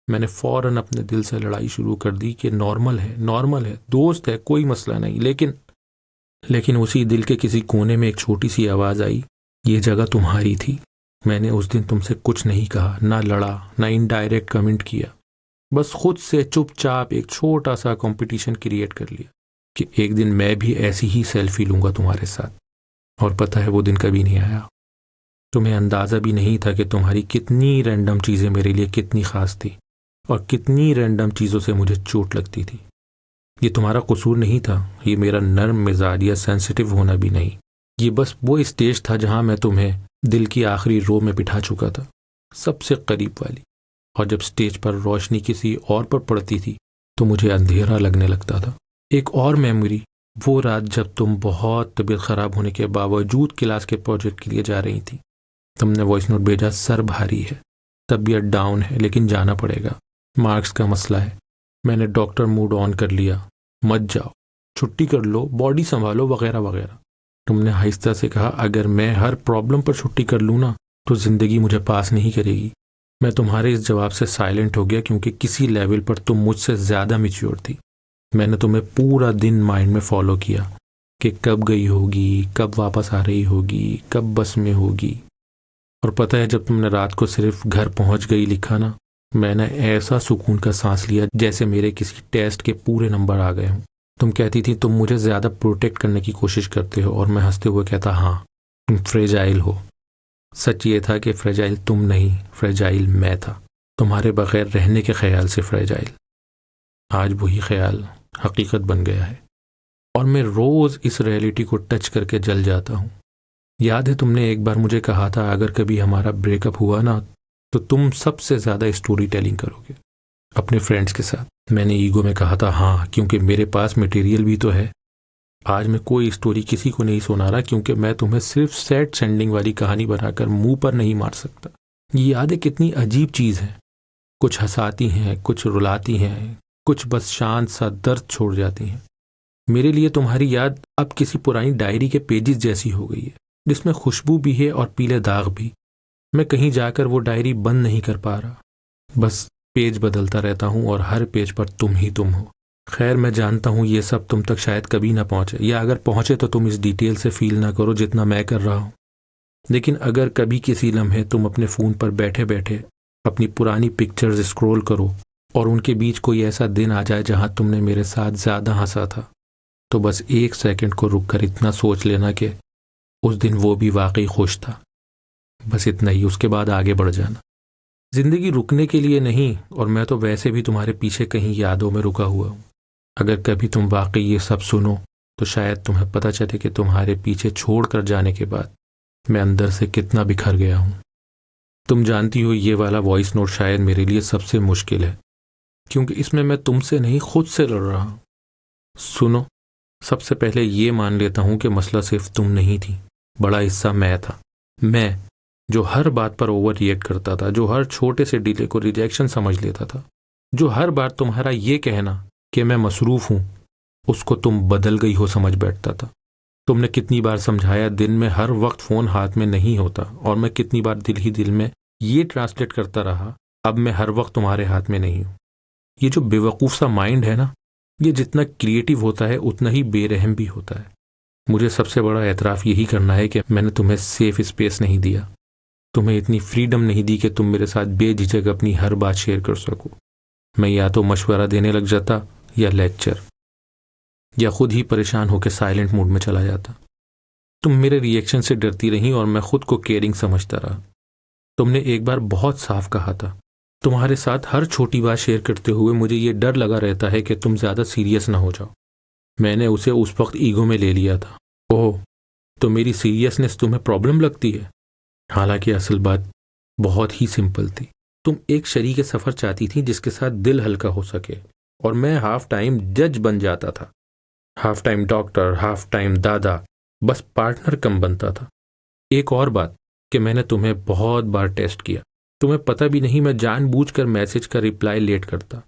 मैंने फौरन अपने दिल से लड़ाई शुरू कर दी कि नॉर्मल है, दोस्त है, कोई मसला नहीं। लेकिन उसी दिल के किसी कोने में एक छोटी सी आवाज़ आई, ये जगह तुम्हारी थी। मैंने उस दिन तुमसे कुछ नहीं कहा, ना लड़ा, ना इनडायरेक्ट कमेंट किया, बस खुद से चुपचाप एक छोटा सा कंपटीशन क्रिएट कर लिया कि एक दिन मैं भी ऐसी ही सेल्फी लूंगा तुम्हारे साथ। और पता है वो दिन कभी नहीं आया। तुम्हें अंदाज़ा भी नहीं था कि तुम्हारी कितनी रैंडम चीज़ें मेरे लिए कितनी ख़ास थी और कितनी रैंडम चीज़ों से मुझे चोट लगती थी। ये तुम्हारा कसूर नहीं था, ये मेरा नर्म मिजाज या सेंसिटिव होना भी नहीं, ये बस वो स्टेज था जहाँ मैं तुम्हें दिल की आखिरी रो में बिठा चुका था, सबसे करीब वाली। और जब स्टेज पर रोशनी किसी और पर पड़ती थी तो मुझे अंधेरा लगने लगता था। एक और मेमोरी, वो रात जब तुम बहुत तबीयत ख़राब होने के बावजूद क्लास के प्रोजेक्ट के लिए जा रही थी। तुमने वॉइस नोट भेजा, सर भारी है, तबीयत डाउन है, लेकिन जाना पड़ेगा, मार्क्स का मसला है। मैंने डॉक्टर मूड ऑन कर लिया, मत जाओ, छुट्टी कर लो, बॉडी संभालो, वगैरह वगैरह। तुमने आहिस्ता से कहा अगर मैं हर प्रॉब्लम पर छुट्टी कर लूँ ना तो ज़िंदगी मुझे पास नहीं करेगी। मैं तुम्हारे इस जवाब से साइलेंट हो गया क्योंकि किसी लेवल पर तुम मुझसे ज़्यादा मैच्योर थी। मैंने तुम्हें पूरा दिन माइंड में फॉलो किया कि कब गई होगी, कब वापस आ रही होगी, कब बस में होगी। और पता है जब तुमने रात को सिर्फ घर पहुंच गई लिखा ना, मैंने ऐसा सुकून का सांस लिया जैसे मेरे किसी टेस्ट के पूरे नंबर आ गए हों। तुम कहती थी तुम मुझे ज़्यादा प्रोटेक्ट करने की कोशिश करते हो और मैं हंसते हुए कहता हाँ, तुम फ्रेजाइल हो। सच ये था कि फ्रेजाइल तुम नहीं, फ्रेजाइल मैं था, तुम्हारे बगैर रहने के ख्याल से फ्रेजाइल। आज वही ख्याल हकीकत बन गया है और मैं रोज़ इस रियलिटी को टच करके जल जाता हूँ। याद है तुमने एक बार मुझे कहा था अगर कभी हमारा ब्रेकअप हुआ ना तो तुम सबसे ज़्यादा स्टोरी टेलिंग करोगे अपने फ्रेंड्स के साथ। मैंने ईगो में कहा था हाँ, क्योंकि मेरे पास मटेरियल भी तो है। आज मैं कोई स्टोरी किसी को नहीं सुना रहा क्योंकि मैं तुम्हें सिर्फ सैड सेंडिंग वाली कहानी बनाकर मुंह पर नहीं मार सकता। ये यादें कितनी अजीब चीज़ है, कुछ हंसाती हैं, कुछ रुलाती हैं, कुछ बस शांत सा दर्द छोड़ जाती हैं। मेरे लिए तुम्हारी याद अब किसी पुरानी डायरी के पेजेस जैसी हो गई है जिसमें खुशबू भी है और पीले दाग भी। मैं कहीं जाकर वो डायरी बंद नहीं कर पा रहा, बस पेज बदलता रहता हूँ और हर पेज पर तुम ही तुम हो। खैर मैं जानता हूँ ये सब तुम तक शायद कभी ना पहुँचे, या अगर पहुँचे तो तुम इस डिटेल से फील ना करो जितना मैं कर रहा हूँ। लेकिन अगर कभी किसी लम्हे तुम अपने फ़ोन पर बैठे बैठे अपनी पुरानी पिक्चर्स स्क्रॉल करो और उनके बीच कोई ऐसा दिन आ जाए जहाँ तुमने मेरे साथ ज़्यादा हंसा था, तो बस 1 सेकंड को रुक कर इतना सोच लेना कि उस दिन वो भी वाकई खुश था। बस इतना ही, उसके बाद आगे बढ़ जाना। ज़िंदगी रुकने के लिए नहीं, और मैं तो वैसे भी तुम्हारे पीछे कहीं यादों में रुका हुआ हूँ। अगर कभी तुम वाकई ये सब सुनो तो शायद तुम्हें पता चले कि तुम्हारे पीछे छोड़ कर जाने के बाद मैं अंदर से कितना बिखर गया हूँ। तुम जानती हो ये वाला वॉइस नोट शायद मेरे लिए सबसे मुश्किल है क्योंकि इसमें मैं तुमसे नहीं खुद से लड़ रहा हूँ। सुनो, सबसे पहले ये मान लेता हूँ कि मसला सिर्फ तुम नहीं थी, बड़ा हिस्सा मैं था। मैं जो हर बात पर ओवर रिएक्ट करता था, जो हर छोटे से डिले को रिजेक्शन समझ लेता था, जो हर बार तुम्हारा ये कहना कि मैं मसरूफ़ हूँ उसको तुम बदल गई हो समझ बैठता था। तुमने कितनी बार समझाया दिन में हर वक्त फ़ोन हाथ में नहीं होता, और मैं कितनी बार दिल ही दिल में ये ट्रांसलेट करता रहा, अब मैं हर वक्त तुम्हारे हाथ में नहीं हूँ। ये जो बेवकूफ़ सा माइंड है ना, ये जितना क्रिएटिव होता है उतना ही बेरहम भी होता है। मुझे सबसे बड़ा एतराफ़ यही करना है कि मैंने तुम्हें सेफ स्पेस नहीं दिया, तुम्हें इतनी फ्रीडम नहीं दी कि तुम मेरे साथ बेझिझक अपनी हर बात शेयर कर सको। मैं या तो मशवरा देने लग जाता, या लेक्चर, या खुद ही परेशान होकर साइलेंट मोड में चला जाता। तुम मेरे रिएक्शन से डरती रही और मैं खुद को केयरिंग समझता रहा। तुमने एक बार बहुत साफ कहा था, तुम्हारे साथ हर छोटी बात शेयर करते हुए मुझे ये डर लगा रहता है कि तुम ज़्यादा सीरियस ना हो जाओ। मैंने उसे उस वक्त ईगो में ले लिया था। ओह, तो मेरी सीरियसनेस तुम्हें प्रॉब्लम लगती है? हालांकि असल बात बहुत ही सिंपल थी। तुम एक शरीके सफ़र चाहती थी जिसके साथ दिल हल्का हो सके, और मैं हाफ टाइम जज बन जाता था, half time doctor, half time दादा, बस पार्टनर कम बनता था। एक और बात कि मैंने तुम्हें बहुत बार टेस्ट किया। तुम्हें पता भी नहीं मैं जानबूझकर मैसेज का रिप्लाई लेट करता,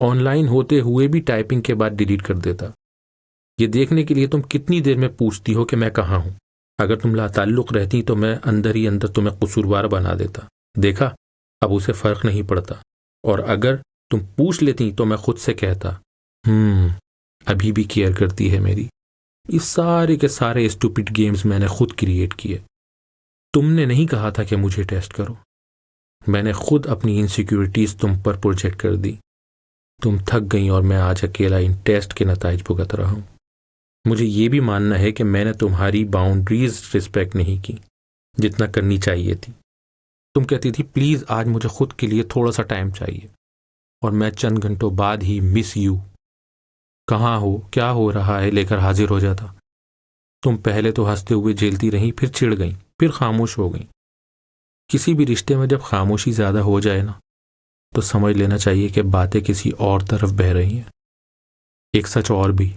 ऑनलाइन होते हुए भी टाइपिंग के बाद डिलीट कर देता, ये देखने के लिए तुम कितनी देर में पूछती हो कि मैं कहाँ हूँ। अगर तुम लाताल्लुक़ रहती तो मैं अंदर ही अंदर तुम्हें कसूरवार बना देता। देखा, अब उसे फ़र्क नहीं पड़ता, और अगर तुम पूछ लेती तो मैं खुद से कहता, अभी भी केयर करती है मेरी। ये सारे के सारे स्टूपिड गेम्स मैंने खुद क्रिएट किए। तुमने नहीं कहा था कि मुझे टेस्ट करो, मैंने खुद अपनी इनसिक्योरिटीज़ तुम पर प्रोजेक्ट कर दी। तुम थक गई और मैं आज अकेला इन टेस्ट के नताइज भुगत रहा हूँ। मुझे ये भी मानना है कि मैंने तुम्हारी बाउंड्रीज रिस्पेक्ट नहीं की जितना करनी चाहिए थी। तुम कहती थी प्लीज़ आज मुझे खुद के लिए थोड़ा सा टाइम चाहिए, और मैं चंद घंटों बाद ही मिस यू, कहाँ हो, क्या हो रहा है लेकर हाजिर हो जाता। तुम पहले तो हंसते हुए झेलती रही, फिर चिढ़ गई, फिर खामोश हो गई। किसी भी रिश्ते में जब खामोशी ज़्यादा हो जाए ना, तो समझ लेना चाहिए कि बातें किसी और तरफ बह रही हैं। एक सच और भी,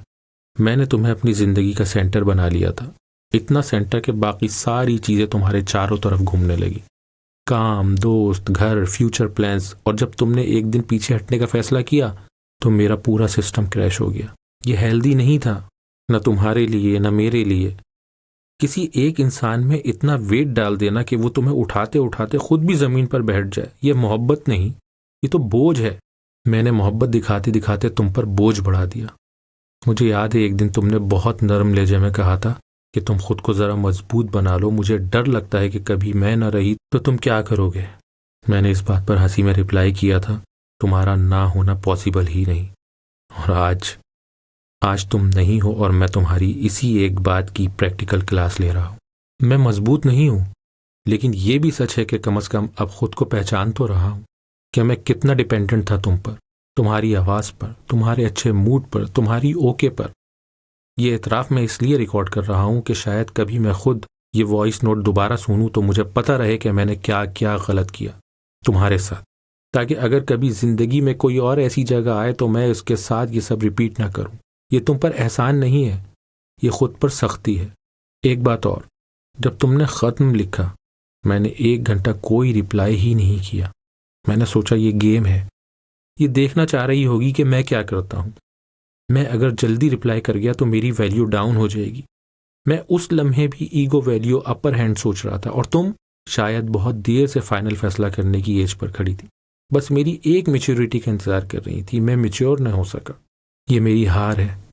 मैंने तुम्हें अपनी ज़िंदगी का सेंटर बना लिया था, इतना सेंटर कि बाकी सारी चीज़ें तुम्हारे चारों तरफ घूमने लगी, काम, दोस्त, घर, फ्यूचर प्लान्स। और जब तुमने एक दिन पीछे हटने का फैसला किया तो मेरा पूरा सिस्टम क्रैश हो गया। ये हेल्दी नहीं था, न तुम्हारे लिए न मेरे लिए। किसी एक इंसान में इतना वेट डाल देना कि वो तुम्हें उठाते उठाते खुद भी ज़मीन पर बैठ जाए, ये मोहब्बत नहीं, ये तो बोझ है। मैंने मोहब्बत दिखाते दिखाते तुम पर बोझ बढ़ा दिया। मुझे याद है एक दिन तुमने बहुत नरम लहजे में कहा था कि तुम खुद को ज़रा मजबूत बना लो, मुझे डर लगता है कि कभी मैं न रही तो तुम क्या करोगे। मैंने इस बात पर हंसी में रिप्लाई किया था, तुम्हारा ना होना पॉसिबल ही नहीं। और आज तुम नहीं हो और मैं तुम्हारी इसी एक बात की प्रैक्टिकल क्लास ले रहा हूँ। मैं मजबूत नहीं हूँ, लेकिन ये भी सच है कि कम से कम अब खुद को पहचान तो रहा हूँ कि मैं कितना डिपेंडेंट था तुम पर, तुम्हारी आवाज़ पर, तुम्हारे अच्छे मूड पर, तुम्हारी ओके पर। ये एतराफ़ मैं इसलिए रिकॉर्ड कर रहा हूँ कि शायद कभी मैं खुद ये वॉइस नोट दोबारा सुनूँ तो मुझे पता रहे कि मैंने क्या क्या गलत किया तुम्हारे साथ, ताकि अगर कभी ज़िंदगी में कोई और ऐसी जगह आए तो मैं उसके साथ ये सब रिपीट ना करूँ। ये तुम पर एहसान नहीं है, ये खुद पर सख्ती है। एक बात और, जब तुमने ख़त्म लिखा मैंने 1 घंटा कोई रिप्लाई ही नहीं किया। मैंने सोचा ये गेम है, ये देखना चाह रही होगी कि मैं क्या करता हूँ। मैं अगर जल्दी रिप्लाई कर गया तो मेरी वैल्यू डाउन हो जाएगी। मैं उस लम्हे भी ईगो वैल्यू अपर हैंड सोच रहा था, और तुम शायद बहुत देर से फाइनल फैसला करने की एज पर खड़ी थी, बस मेरी एक मैच्योरिटी का इंतज़ार कर रही थी। मैं मैच्योर न हो सका, ये मेरी हार है।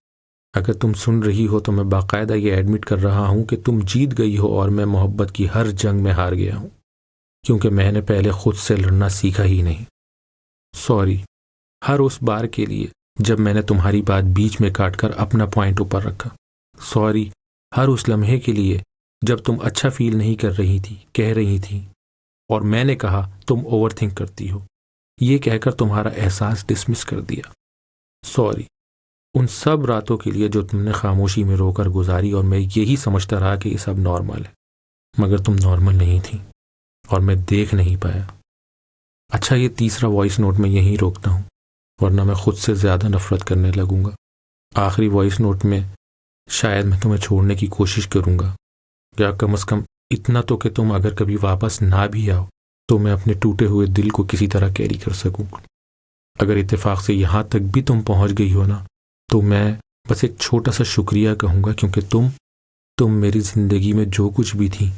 अगर तुम सुन रही हो तो मैं बाकायदा ये एडमिट कर रहा हूँ कि तुम जीत गई हो और मैं मोहब्बत की हर जंग में हार गया हूँ, क्योंकि मैंने पहले खुद से लड़ना सीखा ही नहीं। सॉरी हर उस बार के लिए जब मैंने तुम्हारी बात बीच में काटकर अपना पॉइंट ऊपर रखा। सॉरी हर उस लम्हे के लिए जब तुम अच्छा फील नहीं कर रही थी, कह रही थी, और मैंने कहा तुम ओवरथिंक करती हो, ये कहकर तुम्हारा एहसास डिसमिस कर दिया। सॉरी उन सब रातों के लिए जो तुमने खामोशी में रोकर गुजारी और मैं यही समझता रहा कि ये सब नॉर्मल है, मगर तुम नॉर्मल नहीं थी और मैं देख नहीं पाया। अच्छा, ये तीसरा वॉइस नोट मैं यहीं रोकता हूँ, वरना मैं खुद से ज़्यादा नफरत करने लगूंगा। आखिरी वॉइस नोट में शायद मैं तुम्हें छोड़ने की कोशिश करूँगा, या कम से कम इतना तो कि तुम अगर कभी वापस ना भी आओ तो मैं अपने टूटे हुए दिल को किसी तरह कैरी कर सकूँ। अगर इत्तेफाक से यहाँ तक भी तुम पहुँच गई हो ना, तो मैं बस एक छोटा सा शुक्रिया कहूँगा, क्योंकि तुम मेरी ज़िंदगी में जो कुछ भी थी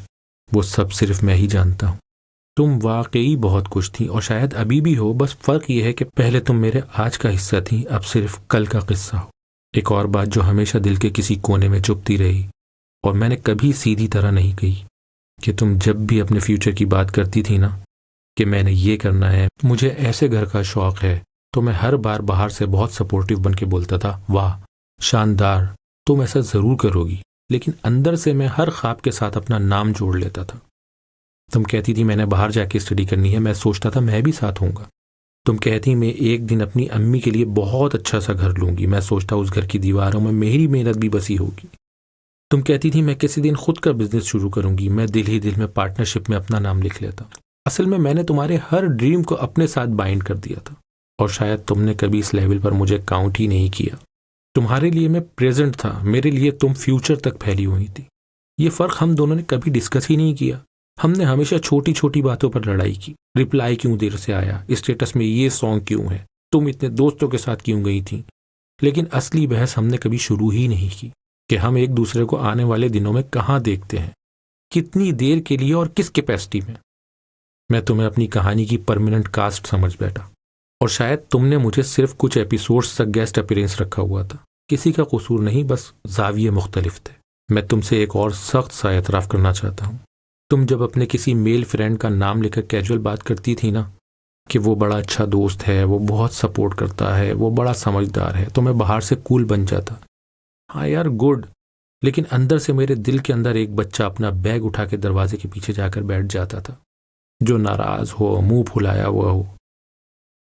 वो सब सिर्फ मैं ही जानता हूँ। तुम वाकई बहुत खुश थी और शायद अभी भी हो, बस फ़र्क यह है कि पहले तुम मेरे आज का हिस्सा थी, अब सिर्फ कल का किस्सा हो। एक और बात जो हमेशा दिल के किसी कोने में चुभती रही और मैंने कभी सीधी तरह नहीं कही, कि तुम जब भी अपने फ्यूचर की बात करती थी ना, कि मैंने ये करना है, मुझे ऐसे घर का शौक़ है, तो मैं हर बार बाहर से बहुत सपोर्टिव बन के बोलता था, वाह शानदार, तुम ऐसा ज़रूर करोगी। लेकिन अंदर से मैं हर ख्वाब के साथ अपना नाम जोड़ लेता था। तुम कहती थी मैंने बाहर जाके स्टडी करनी है, मैं सोचता था मैं भी साथ होऊंगा। तुम कहती मैं एक दिन अपनी अम्मी के लिए बहुत अच्छा सा घर लूंगी, मैं सोचता उस घर की दीवारों में मेरी मेहनत भी बसी होगी। तुम कहती थी मैं किसी दिन खुद का बिजनेस शुरू करूंगी, मैं दिल ही दिल में पार्टनरशिप में अपना नाम लिख लेता। असल में मैंने तुम्हारे हर ड्रीम को अपने साथ बाइंड कर दिया था और शायद तुमने कभी इस लेवल पर मुझे काउंट ही नहीं किया। तुम्हारे लिए मैं प्रेजेंट था, मेरे लिए तुम फ्यूचर तक फैली हुई थी। ये फ़र्क हम दोनों ने कभी डिस्कस ही नहीं किया। हमने हमेशा छोटी छोटी बातों पर लड़ाई की। रिप्लाई क्यों देर से आया, स्टेटस में ये सॉन्ग क्यों है, तुम इतने दोस्तों के साथ क्यों गई थी। लेकिन असली बहस हमने कभी शुरू ही नहीं की कि हम एक दूसरे को आने वाले दिनों में कहाँ देखते हैं, कितनी देर के लिए और किस कैपेसिटी में। मैं तुम्हें अपनी कहानी की परमानेंट कास्ट समझ बैठा और शायद तुमने मुझे सिर्फ कुछ एपिसोड्स तक गेस्ट अपीयरेंस रखा हुआ था। किसी का कसूर नहीं, बस जाविये मुख्तलिफ थे। मैं तुमसे एक और सख्त सा एतराफ़ करना चाहता हूँ। तुम जब अपने किसी मेल फ्रेंड का नाम लेकर कैजुअल बात करती थी ना, कि वो बड़ा अच्छा दोस्त है, वो बहुत सपोर्ट करता है, वो बड़ा समझदार है, तो मैं बाहर से कूल बन जाता। हाँ यार गुड, लेकिन अंदर से मेरे दिल के अंदर एक बच्चा अपना बैग उठा के दरवाजे के पीछे जाकर बैठ जाता था, जो नाराज़ हो, मुंह फुलाया हुआ हो।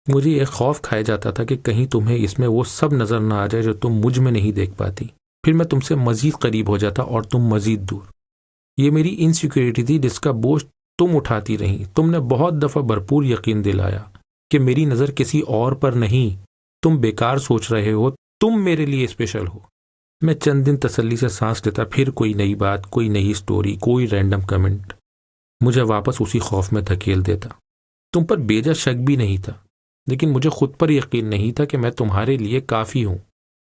मुझे एक खौफ खाया जाता था कि कहीं तुम्हें इसमें वो सब नज़र ना आ जाए जो तुम मुझ में नहीं देख पाती। फिर मैं तुमसे मज़ीद करीब हो जाता और तुम मज़ीद दूर। ये मेरी इनसिक्योरिटी थी जिसका बोझ तुम उठाती रही। तुमने बहुत दफ़ा भरपूर यकीन दिलाया कि मेरी नज़र किसी और पर नहीं, तुम बेकार सोच रहे हो, तुम मेरे लिए स्पेशल हो। मैं चंद दिन तसल्ली से सांस लेता, फिर कोई नई बात, कोई नई स्टोरी, कोई रैंडम कमेंट मुझे वापस उसी खौफ में धकेल देता। तुम पर बेजा शक भी नहीं था, लेकिन मुझे खुद पर यकीन नहीं था कि मैं तुम्हारे लिए काफ़ी हूँ।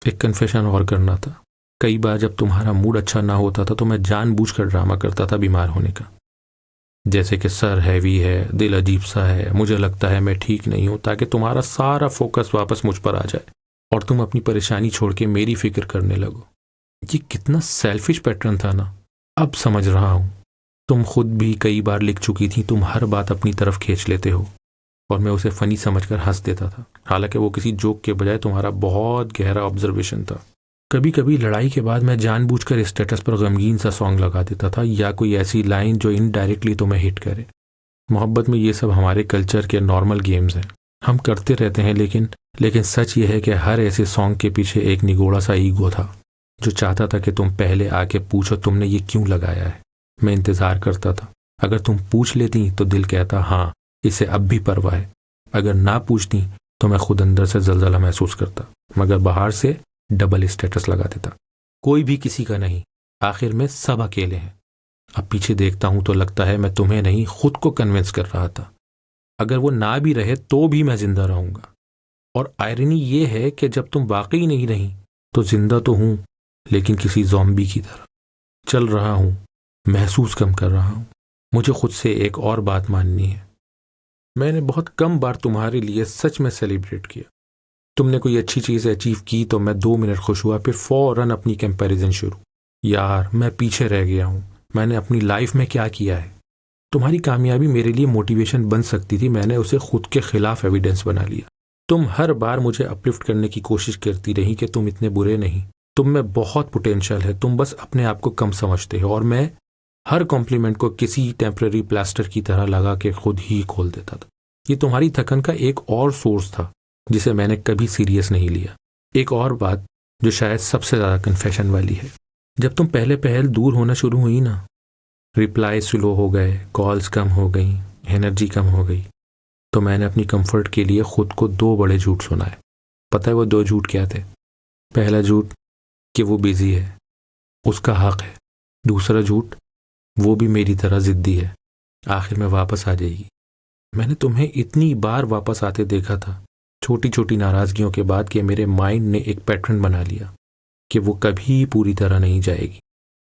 एक कन्फेशन और करना था। कई बार जब तुम्हारा मूड अच्छा ना होता था तो मैं जानबूझकर ड्रामा करता था बीमार होने का, जैसे कि सर हैवी है, दिल अजीब सा है, मुझे लगता है मैं ठीक नहीं हूँ, ताकि तुम्हारा सारा फोकस वापस मुझ पर आ जाए और तुम अपनी परेशानी छोड़ के मेरी फिक्र करने लगो। ये कितना सेल्फिश पैटर्न था ना, अब समझ रहा हूँ। तुम खुद भी कई बार लिख चुकी थी, तुम हर बात अपनी तरफ खींच लेते हो और मैं उसे फ़नी समझकर हंस देता था, हालांकि वो किसी जोक के बजाय तुम्हारा बहुत गहरा ऑब्जर्वेशन था। कभी कभी लड़ाई के बाद मैं जानबूझकर स्टेटस पर गमगीन सा सॉन्ग लगा देता था, या कोई ऐसी लाइन जो इनडायरेक्टली तुम्हें हिट करे। मोहब्बत में ये सब हमारे कल्चर के नॉर्मल गेम्स हैं, हम करते रहते हैं, लेकिन सच ये है कि हर ऐसे सॉन्ग के पीछे एक निगोड़ा सा ईगो था जो चाहता था कि तुम पहले आके पूछो तुमने ये क्यों लगाया है। मैं इंतज़ार करता था, अगर तुम पूछ लेती तो दिल कहता हाँ इसे अब भी परवाह है, अगर ना पूछती तो मैं खुद अंदर से जलजला महसूस करता, मगर बाहर से डबल स्टेटस लगा देता, कोई भी किसी का नहीं, आखिर में सब अकेले हैं। अब पीछे देखता हूं तो लगता है मैं तुम्हें नहीं खुद को कन्विंस कर रहा था, अगर वो ना भी रहे तो भी मैं जिंदा रहूंगा। और आयरनी ये है कि जब तुम वाकई नहीं रही तो जिंदा तो हूं, लेकिन किसी ज़ॉम्बी की तरह चल रहा हूं, महसूस कम कर रहा हूं। मुझे खुद से एक और बात माननी है, मैंने बहुत कम बार तुम्हारे लिए सच में सेलिब्रेट किया। तुमने कोई अच्छी चीज़ अचीव की तो मैं 2 मिनट खुश हुआ, फिर फौरन अपनी कंपैरिजन शुरू। यार मैं पीछे रह गया हूँ, मैंने अपनी लाइफ में क्या किया है। तुम्हारी कामयाबी मेरे लिए मोटिवेशन बन सकती थी, मैंने उसे खुद के खिलाफ एविडेंस बना लिया। तुम हर बार मुझे अपलिफ्ट करने की कोशिश करती रही कि तुम इतने बुरे नहीं, तुम में बहुत पोटेंशियल है, तुम बस अपने आप को कम समझते हो। और मैं हर कॉम्प्लीमेंट को किसी टेम्पररी प्लास्टर की तरह लगा के खुद ही खोल देता था। ये तुम्हारी थकन का एक और सोर्स था जिसे मैंने कभी सीरियस नहीं लिया। एक और बात जो शायद सबसे ज़्यादा कन्फेशन वाली है, जब तुम पहले पहल दूर होना शुरू हुई ना, रिप्लाई स्लो हो गए, कॉल्स कम हो गई, एनर्जी कम हो गई, तो मैंने अपनी कंफर्ट के लिए खुद को 2 बड़े झूठ सुनाए। पता है वो 2 झूठ क्या थे? पहला झूठ कि वो बिजी है, उसका हक है। दूसरा झूठ, वो भी मेरी तरह जिद्दी है, आखिर में वापस आ जाएगी। मैंने तुम्हें इतनी बार वापस आते देखा था, छोटी छोटी नाराज़गियों के बाद, कि मेरे माइंड ने एक पैटर्न बना लिया कि वो कभी पूरी तरह नहीं जाएगी।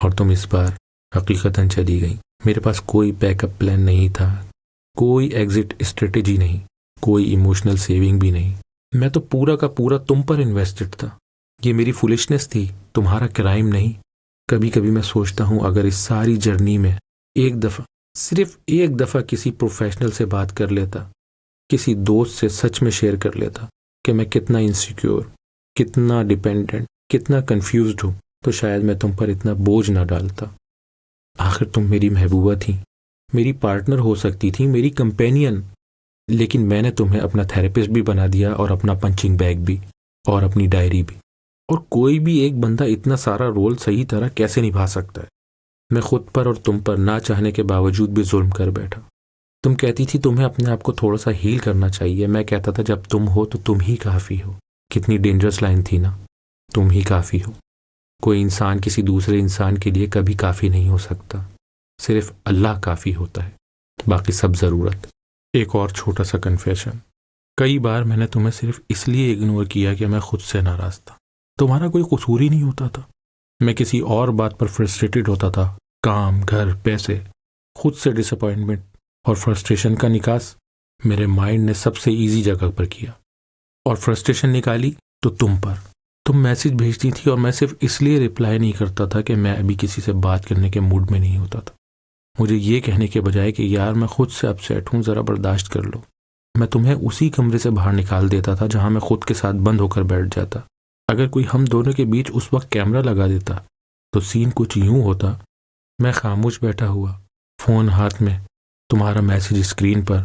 और तुम इस बार हकीकतन चली गई। मेरे पास कोई बैकअप प्लान नहीं था, कोई एग्जिट स्ट्रेटेजी नहीं, कोई इमोशनल सेविंग भी नहीं। मैं तो पूरा का पूरा तुम पर इन्वेस्टेड था। ये मेरी फुलिशनेस थी, तुम्हारा क्राइम नहीं। कभी कभी मैं सोचता हूँ अगर इस सारी जर्नी में एक दफ़ा, सिर्फ एक दफ़ा किसी प्रोफेशनल से बात कर लेता, किसी दोस्त से सच में शेयर कर लेता कि मैं कितना इनसिक्योर, कितना डिपेंडेंट, कितना कंफ्यूज्ड हूँ, तो शायद मैं तुम पर इतना बोझ ना डालता। आखिर तुम मेरी महबूबा थी, मेरी पार्टनर हो सकती थी, मेरी कंपेनियन। लेकिन मैंने तुम्हें अपना थेरेपिस्ट भी बना दिया, और अपना पंचिंग बैग भी, और अपनी डायरी भी। और कोई भी एक बंदा इतना सारा रोल सही तरह कैसे निभा सकता है? मैं खुद पर और तुम पर ना चाहने के बावजूद भी जुल्म कर बैठा। तुम कहती थी तुम्हें अपने आप को थोड़ा सा हील करना चाहिए। मैं कहता था जब तुम हो तो तुम ही काफ़ी हो। कितनी डेंजरस लाइन थी ना, तुम ही काफ़ी हो। कोई इंसान किसी दूसरे इंसान के लिए कभी काफ़ी नहीं हो सकता, सिर्फ अल्लाह काफ़ी होता है, बाकी सब ज़रूरत। एक और छोटा सा कन्फेशन, कई बार मैंने तुम्हें सिर्फ इसलिए इग्नोर किया कि मैं खुद से नाराज़ था। तुम्हारा कोई कसूर ही नहीं होता था। मैं किसी और बात पर फ्रस्ट्रेटेड होता था, काम, घर, पैसे, खुद से डिसअपॉइंटमेंट, और फ्रस्ट्रेशन का निकास मेरे माइंड ने सबसे ईजी जगह पर किया। और फ्रस्ट्रेशन निकाली तो तुम पर। तुम मैसेज भेजती थी और मैं सिर्फ इसलिए रिप्लाई नहीं करता था कि मैं अभी किसी से बात करने के मूड में नहीं होता था। मुझे ये कहने के बजाय कि यार मैं खुद से अपसेट हूँ, ज़रा बर्दाश्त कर लो, मैं तुम्हें उसी कमरे से बाहर निकाल देता था जहाँ मैं खुद के साथ बंद होकर बैठ जाता। अगर कोई हम दोनों के बीच उस वक्त कैमरा लगा देता तो सीन कुछ यूं होता, मैं खामोश बैठा हुआ, फ़ोन हाथ में, तुम्हारा मैसेज स्क्रीन पर,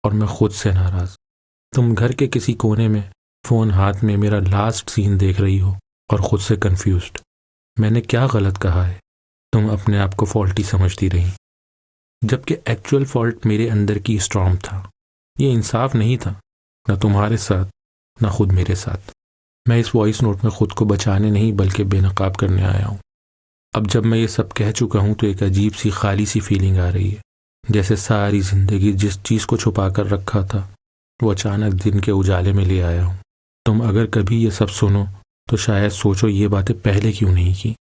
और मैं खुद से नाराज़। तुम घर के किसी कोने में फ़ोन हाथ में मेरा लास्ट सीन देख रही हो और ख़ुद से कंफ्यूज्ड। मैंने क्या गलत कहा है? तुम अपने आप को फॉल्टी समझती रही, जबकि एक्चुअल फॉल्ट मेरे अंदर की स्ट्रॉन्ग था। ये इंसाफ नहीं था, न तुम्हारे साथ न खुद मेरे साथ। मैं इस वॉइस नोट में खुद को बचाने नहीं बल्कि बेनकाब करने आया हूँ। अब जब मैं ये सब कह चुका हूँ तो एक अजीब सी खाली सी फीलिंग आ रही है, जैसे सारी ज़िंदगी जिस चीज़ को छुपा कर रखा था वो अचानक दिन के उजाले में ले आया हूँ। तुम अगर कभी ये सब सुनो तो शायद सोचो ये बातें पहले क्यों नहीं की।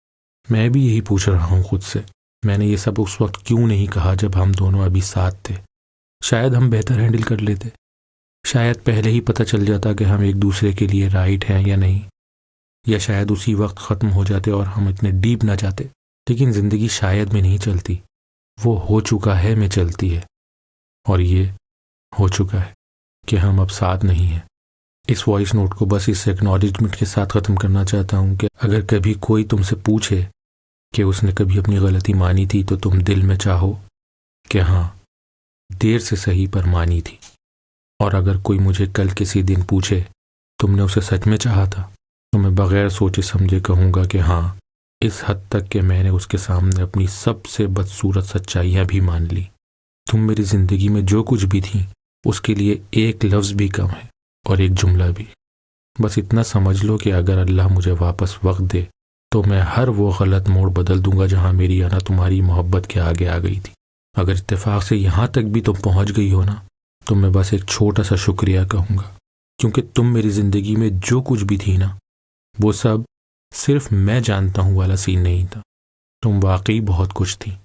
मैं भी यही पूछ रहा हूँ खुद से, मैंने ये सब उस वक्त क्यों नहीं कहा जब हम दोनों अभी साथ थे? शायद हम बेहतर हैंडल कर लेते, शायद पहले ही पता चल जाता कि हम एक दूसरे के लिए राइट हैं या नहीं, या शायद उसी वक्त ख़त्म हो जाते और हम इतने डीप ना जाते। लेकिन ज़िंदगी शायद में नहीं चलती, वो हो चुका है में चलती है, और ये हो चुका है कि हम अब साथ नहीं हैं। इस वॉइस नोट को बस इस एक्नॉलेजमेंट के साथ ख़त्म करना चाहता हूँ कि अगर कभी कोई तुमसे पूछे कि उसने कभी अपनी गलती मानी थी तो तुम दिल में चाहो कि हाँ, देर से सही पर मानी थी। और अगर कोई मुझे कल किसी दिन पूछे तुमने उसे सच में चाहा था, तो मैं बग़ैर सोचे समझे कहूँगा कि हाँ, इस हद तक कि मैंने उसके सामने अपनी सबसे बदसूरत सच्चाइयाँ भी मान ली। तुम मेरी ज़िंदगी में जो कुछ भी थी उसके लिए एक लफ्ज़ भी कम है और एक जुमला भी। बस इतना समझ लो कि अगर अल्लाह मुझे वापस वक्त दे तो मैं हर वो गलत मोड़ बदल दूंगा जहाँ मेरी आना तुम्हारी मोहब्बत के आगे आ गई थी। अगर इत्तेफाक से यहाँ तक भी तुम पहुँच गई हो ना, तो मैं बस एक छोटा सा शुक्रिया कहूँगा, क्योंकि तुम मेरी ज़िंदगी में जो कुछ भी थी ना, वो सब सिर्फ मैं जानता हूँ वाला सीन नहीं था। तुम वाकई बहुत कुछ थी,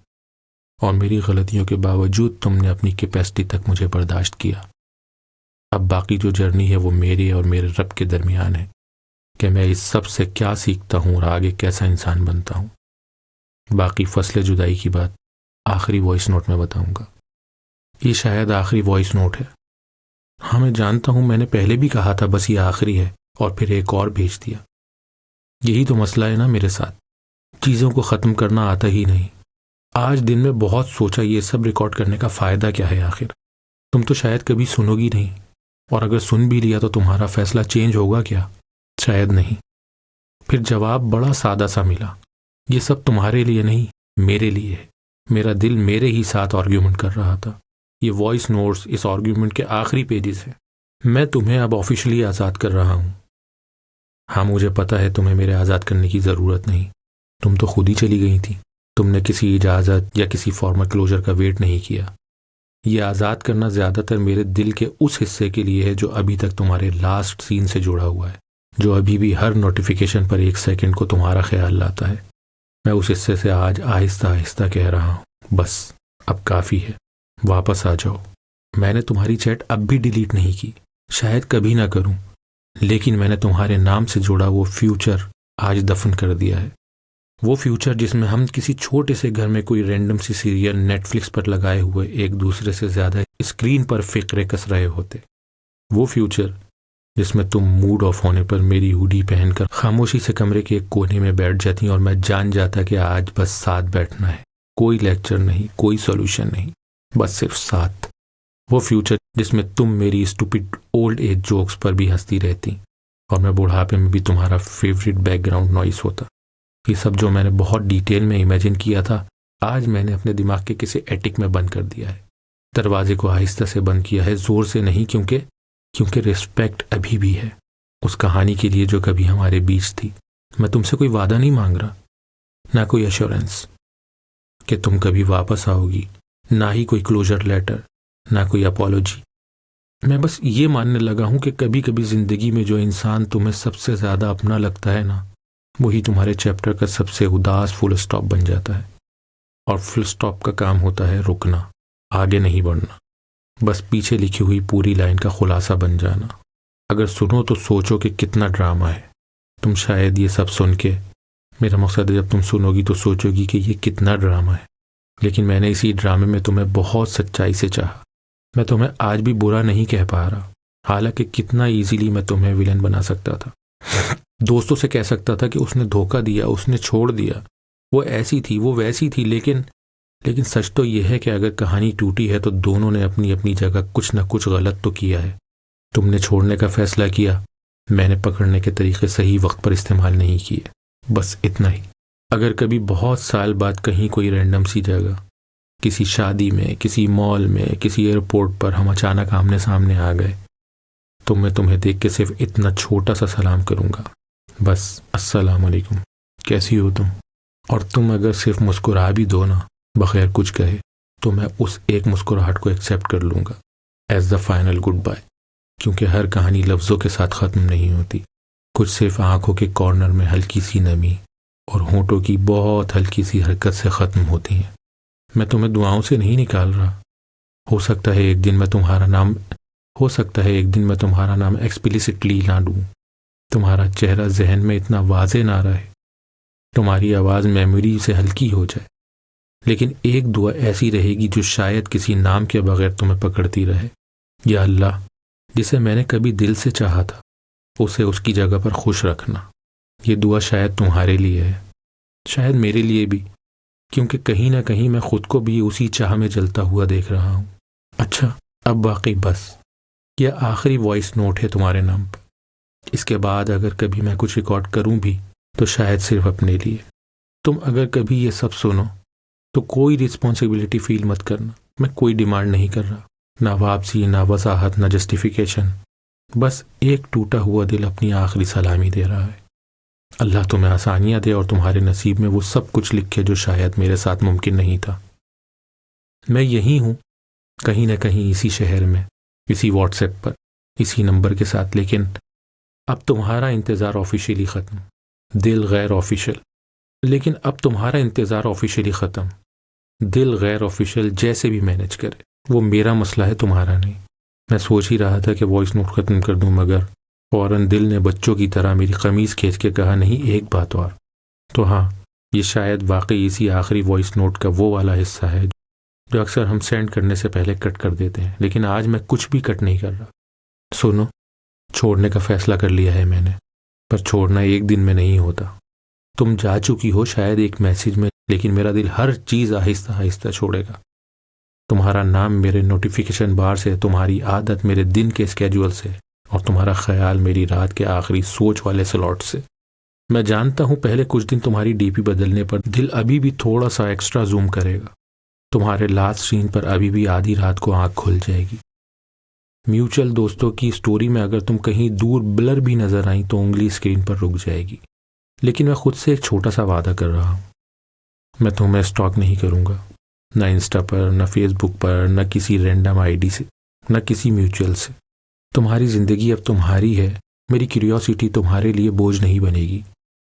और मेरी गलतियों के बावजूद तुमने अपनी कैपेसिटी तक मुझे बर्दाश्त किया। अब बाकी जो जर्नी है वो मेरे और मेरे रब के दरमियान है कि मैं इस सब से क्या सीखता हूँ और आगे कैसा इंसान बनता हूँ। बाकी फसले जुदाई की बात आखिरी वॉइस नोट में बताऊँगा। ये शायद आखिरी वॉइस नोट है। हाँ, मैं जानता हूँ मैंने पहले भी कहा था बस ये आखिरी है, और फिर एक और भेज दिया। यही तो मसला है ना मेरे साथ, चीज़ों को ख़त्म करना आता ही नहीं। आज दिन में बहुत सोचा ये सब रिकॉर्ड करने का फ़ायदा क्या है आखिर। तुम तो शायद कभी सुनोगी नहीं, और अगर सुन भी लिया तो तुम्हारा फ़ैसला चेंज होगा क्या? शायद नहीं। फिर जवाब बड़ा सादा सा मिला, ये सब तुम्हारे लिए नहीं, मेरे लिए है। मेरा दिल मेरे ही साथ आर्ग्यूमेंट कर रहा था। ये वॉइस नोट्स इस आर्ग्यूमेंट के आखिरी पेजेस हैं। मैं तुम्हें अब ऑफिशियली आज़ाद कर रहा हूँ। हाँ, मुझे पता है तुम्हें मेरे आज़ाद करने की ज़रूरत नहीं, तुम तो खुद ही चली गई थी। तुमने किसी इजाज़त या किसी फॉर्मल क्लोजर का वेट नहीं किया। ये आज़ाद करना ज़्यादातर मेरे दिल के उस हिस्से के लिए है जो अभी तक तुम्हारे लास्ट सीन से जुड़ा हुआ है, जो अभी भी हर नोटिफिकेशन पर एक सेकंड को तुम्हारा ख्याल लाता है। मैं उस हिस्से से आज आहिस्ता आहिस्ता कह रहा हूँ, बस अब काफ़ी है, वापस आ जाओ। मैंने तुम्हारी चैट अब भी डिलीट नहीं की, शायद कभी ना करूं, लेकिन मैंने तुम्हारे नाम से जुड़ा वो फ्यूचर आज दफन कर दिया है। वो फ्यूचर जिसमें हम किसी छोटे से घर में कोई रैंडम सी सीरियल नेटफ्लिक्स पर लगाए हुए एक दूसरे से ज़्यादा स्क्रीन पर फिक्रे कस रहे होते। वो फ्यूचर जिसमें तुम मूड ऑफ होने पर मेरी हुडी पहनकर खामोशी से कमरे के एक कोने में बैठ जाती और मैं जान जाता कि आज बस साथ बैठना है, कोई लेक्चर नहीं, कोई सॉल्यूशन नहीं, बस सिर्फ साथ। वो फ्यूचर जिसमें तुम मेरी स्टूपिड ओल्ड एज जोक्स पर भी हंसती रहती और मैं बुढ़ापे में भी तुम्हारा फेवरेट बैकग्राउंड नॉइस होता। ये सब जो मैंने बहुत डिटेल में इमेजिन किया था, आज मैंने अपने दिमाग के किसी एटिक में बंद कर दिया है। दरवाजे को आहिस्ता से बंद किया है, जोर से नहीं, क्योंकि रिस्पेक्ट अभी भी है उस कहानी के लिए जो कभी हमारे बीच थी। मैं तुमसे कोई वादा नहीं मांग रहा, ना कोई एश्योरेंस कि तुम कभी वापस आओगी, ना ही कोई क्लोजर लेटर, ना कोई अपॉलॉजी। मैं बस ये मानने लगा हूं कि कभी कभी जिंदगी में जो इंसान तुम्हें सबसे ज्यादा अपना लगता है ना, वही तुम्हारे चैप्टर का सबसे उदास फुल स्टॉप बन जाता है। और फुल स्टॉप का काम होता है रुकना, आगे नहीं बढ़ना, बस पीछे लिखी हुई पूरी लाइन का खुलासा बन जाना। अगर सुनो तो सोचो कि कितना ड्रामा है। तुम शायद ये सब सुन के, मेरा मकसद है जब तुम सुनोगी तो सोचोगी कि ये कितना ड्रामा है, लेकिन मैंने इसी ड्रामे में तुम्हें बहुत सच्चाई से चाहा। मैं तुम्हें आज भी बुरा नहीं कह पा रहा, हालांकि कितना इजीली मैं तुम्हें विलन बना सकता था। दोस्तों से कह सकता था कि उसने धोखा दिया, उसने छोड़ दिया, वो ऐसी थी, वो वैसी थी, लेकिन सच तो यह है कि अगर कहानी टूटी है तो दोनों ने अपनी अपनी जगह कुछ न कुछ गलत तो किया है। तुमने छोड़ने का फैसला किया, मैंने पकड़ने के तरीके सही वक्त पर इस्तेमाल नहीं किए, बस इतना ही। अगर कभी बहुत साल बाद कहीं कोई रैंडम सी जगह, किसी शादी में, किसी मॉल में, किसी एयरपोर्ट पर हम अचानक आमने सामने आ गए, तो मैं तुम्हें देख के सिर्फ इतना छोटा सा सलाम करूंगा, बस अस्सलाम वालेकुम, कैसी हो तुम। और तुम अगर सिर्फ मुस्कुरा भी दो ना, बगैर कुछ कहे, तो मैं उस एक मुस्कुराहट को एक्सेप्ट कर लूंगा as the final goodbye. क्योंकि हर कहानी लफ्ज़ों के साथ ख़त्म नहीं होती, कुछ सिर्फ आंखों के कॉर्नर में हल्की सी नमी और होंठों की बहुत हल्की सी हरकत से ख़त्म होती हैं। मैं तुम्हें दुआओं से नहीं निकाल रहा। हो सकता है एक दिन मैं तुम्हारा नाम एक्सप्लिसिटली ना दूँ, तुम्हारा चेहरा जहन में इतना वाज़े ना रहे, तुम्हारी आवाज़ मेमोरी से हल्की हो जाए, लेकिन एक दुआ ऐसी रहेगी जो शायद किसी नाम के बगैर तुम्हें पकड़ती रहे। या अल्लाह, जिसे मैंने कभी दिल से चाहा था, उसे उसकी जगह पर खुश रखना। ये दुआ शायद तुम्हारे लिए है, शायद मेरे लिए भी, क्योंकि कहीं ना कहीं मैं खुद को भी उसी चाह में जलता हुआ देख रहा हूँ। अच्छा, अब वाकई बस, यह आखिरी वॉइस नोट है तुम्हारे नाम पर। इसके बाद अगर कभी मैं कुछ रिकॉर्ड करूँ भी, तो शायद सिर्फ अपने लिए। तुम अगर कभी ये सब सुनो तो कोई रिस्पॉन्सिबिलिटी फील मत करना। मैं कोई डिमांड नहीं कर रहा, ना वापसी, ना वजाहत, ना जस्टिफिकेशन। बस एक टूटा हुआ दिल अपनी आखिरी सलामी दे रहा है। अल्लाह तुम्हें आसानियाँ दे और तुम्हारे नसीब में वो सब कुछ लिखे जो शायद मेरे साथ मुमकिन नहीं था। मैं यही हूँ, कहीं ना कहीं इसी शहर में, इसी व्हाट्सएप पर, इसी नंबर के साथ, लेकिन अब तुम्हारा इंतज़ार ऑफिशियली ख़त्म। दिल गैर ऑफिशियल, लेकिन अब तुम्हारा इंतज़ार ऑफिशियली ख़त्म। दिल गैर ऑफिशियल जैसे भी मैनेज करे, वो मेरा मसला है, तुम्हारा नहीं। मैं सोच ही रहा था कि वॉइस नोट ख़त्म कर दूं, मगर फ़ौरन दिल ने बच्चों की तरह मेरी कमीज़ खींच के कहा, नहीं, एक बात और। तो हाँ, ये शायद वाकई इसी आखिरी वॉइस नोट का वो वाला हिस्सा है जो अक्सर हम सेंड करने से पहले कट कर देते हैं, लेकिन आज मैं कुछ भी कट नहीं कर रहा। सुनो, छोड़ने का फ़ैसला कर लिया है मैंने, पर छोड़ना एक दिन में नहीं होता। तुम जा चुकी हो शायद एक मैसेज में, लेकिन मेरा दिल हर चीज़ आहिस्ता आहिस्ता छोड़ेगा। तुम्हारा नाम मेरे नोटिफिकेशन बार से, तुम्हारी आदत मेरे दिन के स्केड्यूल से, और तुम्हारा ख्याल मेरी रात के आखिरी सोच वाले स्लॉट से। मैं जानता हूँ पहले कुछ दिन तुम्हारी डीपी बदलने पर दिल अभी भी थोड़ा सा एक्स्ट्रा जूम करेगा, तुम्हारे लास्ट सीन पर अभी भी आधी रात को आँख खुल जाएगी। म्यूचुअल दोस्तों की स्टोरी में अगर तुम कहीं दूर ब्लर भी नजर आई तो उंगली स्क्रीन पर रुक जाएगी। लेकिन मैं खुद से एक छोटा सा वादा कर रहा हूँ, मैं तुम्हें स्टॉक नहीं करूँगा, न इंस्टा पर, न फेसबुक पर, न किसी रैंडम आईडी से, न किसी म्यूचुअल से। तुम्हारी ज़िंदगी अब तुम्हारी है, मेरी क्यूरियोसिटी तुम्हारे लिए बोझ नहीं बनेगी।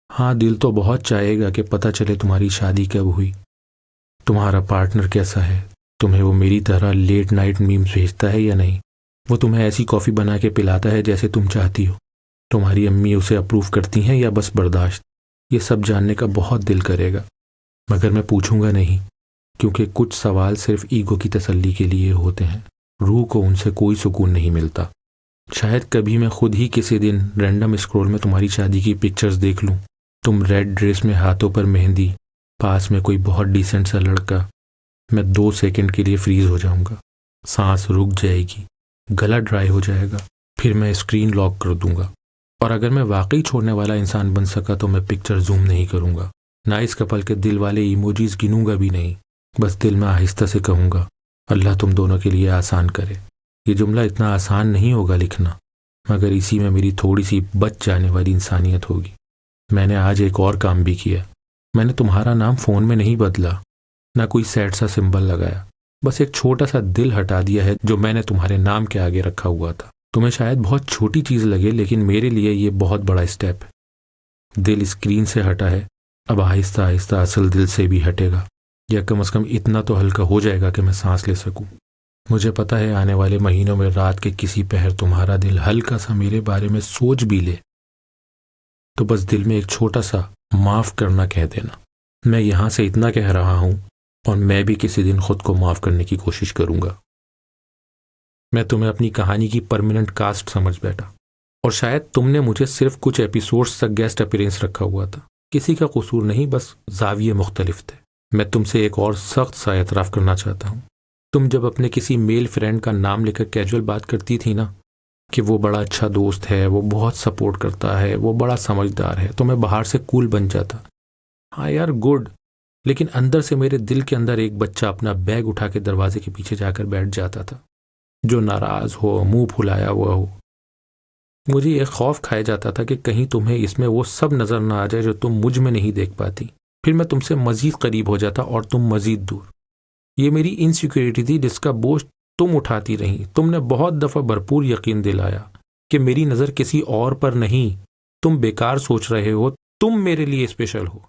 हाँ, दिल तो बहुत चाहेगा कि पता चले तुम्हारी शादी कब हुई, तुम्हारा पार्टनर कैसा है, तुम्हें वो मेरी तरह लेट नाइट मीम्स भेजता है या नहीं? वो तुम्हें ऐसी कॉफ़ी बना के पिलाता है जैसे तुम चाहती हो? तुम्हारी अम्मी उसे अप्रूव करती हैं या बस बर्दाश्त? ये सब जानने का बहुत दिल करेगा, मगर मैं पूछूंगा नहीं, क्योंकि कुछ सवाल सिर्फ ईगो की तसल्ली के लिए होते हैं। रूह को उनसे कोई सुकून नहीं मिलता। शायद कभी मैं खुद ही किसी दिन रैंडम स्क्रॉल में तुम्हारी शादी की पिक्चर्स देख लूं। तुम रेड ड्रेस में, हाथों पर मेहंदी, पास में कोई बहुत डिसेंट सा लड़का। मैं 2 सेकंड के लिए फ्रीज हो जाऊंगा, सांस रुक जाएगी, गला ड्राई हो जाएगा, फिर मैं स्क्रीन लॉक कर दूंगा। और अगर मैं वाकई छोड़ने वाला इंसान बन सका तो मैं पिक्चर जूम नहीं करूंगा, ना इस कपल के दिल वाले इमोजीज गिनूंगा भी नहीं। बस दिल में आहिस्ता से कहूंगा, अल्लाह तुम दोनों के लिए आसान करे। ये जुमला इतना आसान नहीं होगा लिखना, मगर इसी में मेरी थोड़ी सी बच जाने वाली इंसानियत होगी। मैंने आज एक और काम भी किया। मैंने तुम्हारा नाम फ़ोन में नहीं बदला, ना कोई सैड सा सिंबल लगाया, बस एक छोटा सा दिल हटा दिया है जो मैंने तुम्हारे नाम के आगे रखा हुआ था। तुम्हें शायद बहुत छोटी चीज़ लगे, लेकिन मेरे लिए ये बहुत बड़ा स्टेप है। दिल स्क्रीन से हटा है, अब आहिस्ता आहिस्ता असल दिल से भी हटेगा, या कम से कम इतना तो हल्का हो जाएगा कि मैं सांस ले सकूं। मुझे पता है आने वाले महीनों में रात के किसी पहर तुम्हारा दिल हल्का सा मेरे बारे में सोच भी ले, तो बस दिल में एक छोटा सा माफ़ करना कह देना। मैं यहाँ से इतना कह रहा हूँ, और मैं भी किसी दिन खुद को माफ़ करने की कोशिश करूँगा। मैं तुम्हें अपनी कहानी की परमानेंट कास्ट समझ बैठा, और शायद तुमने मुझे सिर्फ कुछ एपिसोड्स तक गेस्ट अपीयरेंस रखा हुआ था। किसी का कसूर नहीं, बस जाविये मुख्तलिफ थे। मैं तुमसे एक और सख्त सा एतराफ़ करना चाहता हूँ। तुम जब अपने किसी मेल फ्रेंड का नाम लेकर कैजुअल बात करती थी ना, कि वो बड़ा अच्छा दोस्त है, वो बहुत सपोर्ट करता है, वो बड़ा समझदार है, तो मैं बाहर से कूल बन जाता। हाँ यार, गुड। लेकिन अंदर से मेरे दिल के अंदर एक बच्चा अपना बैग उठा के दरवाजे के पीछे जाकर बैठ जाता था, जो नाराज़ हो, मुंह फुलाया हुआ हो। मुझे ये खौफ खाया जाता था कि कहीं तुम्हें इसमें वो सब नज़र ना आ जाए जो तुम मुझ में नहीं देख पाती। फिर मैं तुमसे मज़ीद करीब हो जाता और तुम मज़ीद दूर। ये मेरी इनसिक्योरिटी थी जिसका बोझ तुम उठाती रही। तुमने बहुत दफ़ा भरपूर यकीन दिलाया कि मेरी नज़र किसी और पर नहीं, तुम बेकार सोच रहे हो, तुम मेरे लिए स्पेशल हो।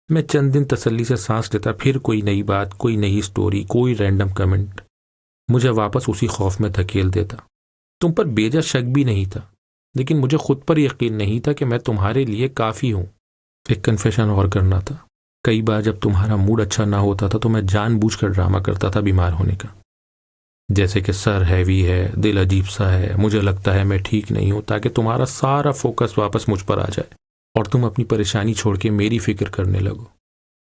मैं चंद दिन तसल्ली से सांस लेता, फिर कोई नई बात, कोई नई स्टोरी, कोई रैंडम कमेंट मुझे वापस उसी खौफ में धकेल देता। तुम पर बेजा शक भी नहीं था, लेकिन मुझे खुद पर यकीन नहीं था कि मैं तुम्हारे लिए काफ़ी हूँ। एक कन्फेशन और करना था। कई बार जब तुम्हारा मूड अच्छा ना होता था तो मैं जानबूझकर ड्रामा करता था बीमार होने का, जैसे कि सर हैवी है, दिल अजीब सा है, मुझे लगता है मैं ठीक नहीं हूँ, ताकि तुम्हारा सारा फोकस वापस मुझ पर आ जाए और तुम अपनी परेशानी छोड़ के मेरी फिक्र करने लगो।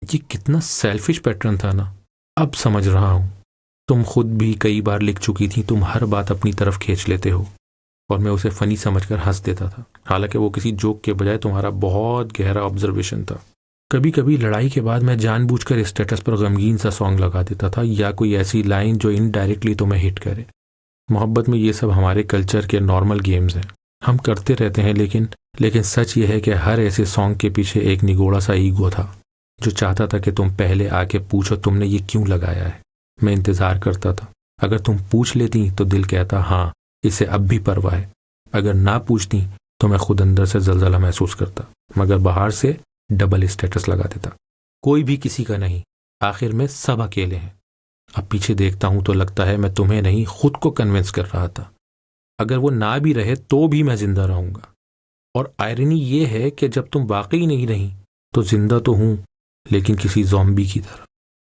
ये कितना सेल्फिश पैटर्न था ना, अब समझ रहा हूँ। तुम खुद भी कई बार लिख चुकी थी, तुम हर बात अपनी तरफ खींच लेते हो, और मैं उसे फनी समझकर हंस देता था, हालांकि वो किसी जोक के बजाय तुम्हारा बहुत गहरा ऑब्जर्वेशन था। कभी कभी लड़ाई के बाद मैं जानबूझकर स्टेटस पर गमगीन सा सॉन्ग लगा देता था, या कोई ऐसी लाइन जो इनडायरेक्टली तुम्हें हिट करे। मोहब्बत में ये सब हमारे कल्चर के नॉर्मल गेम्स हैं, हम करते रहते हैं, लेकिन सच ये है कि हर ऐसे सॉन्ग के पीछे एक निगोड़ा सा ईगो था जो चाहता था कि तुम पहले आके पूछो तुमने ये क्यों लगाया है। मैं इंतज़ार करता था। अगर तुम पूछ लेती तो दिल कहता हाँ, इसे अब भी परवाह है। अगर ना पूछती तो मैं खुद अंदर से जलजला महसूस करता, मगर बाहर से डबल स्टेटस लगा देता। कोई भी किसी का नहीं, आखिर में सब अकेले हैं। अब पीछे देखता हूं तो लगता है मैं तुम्हें नहीं, खुद को कन्विंस कर रहा था। अगर वो ना भी रहे तो भी मैं जिंदा रहूंगा। और आयरनी ये है कि जब तुम वाकई नहीं रही तो जिंदा तो हूं, लेकिन किसी ज़ॉम्बी की तरह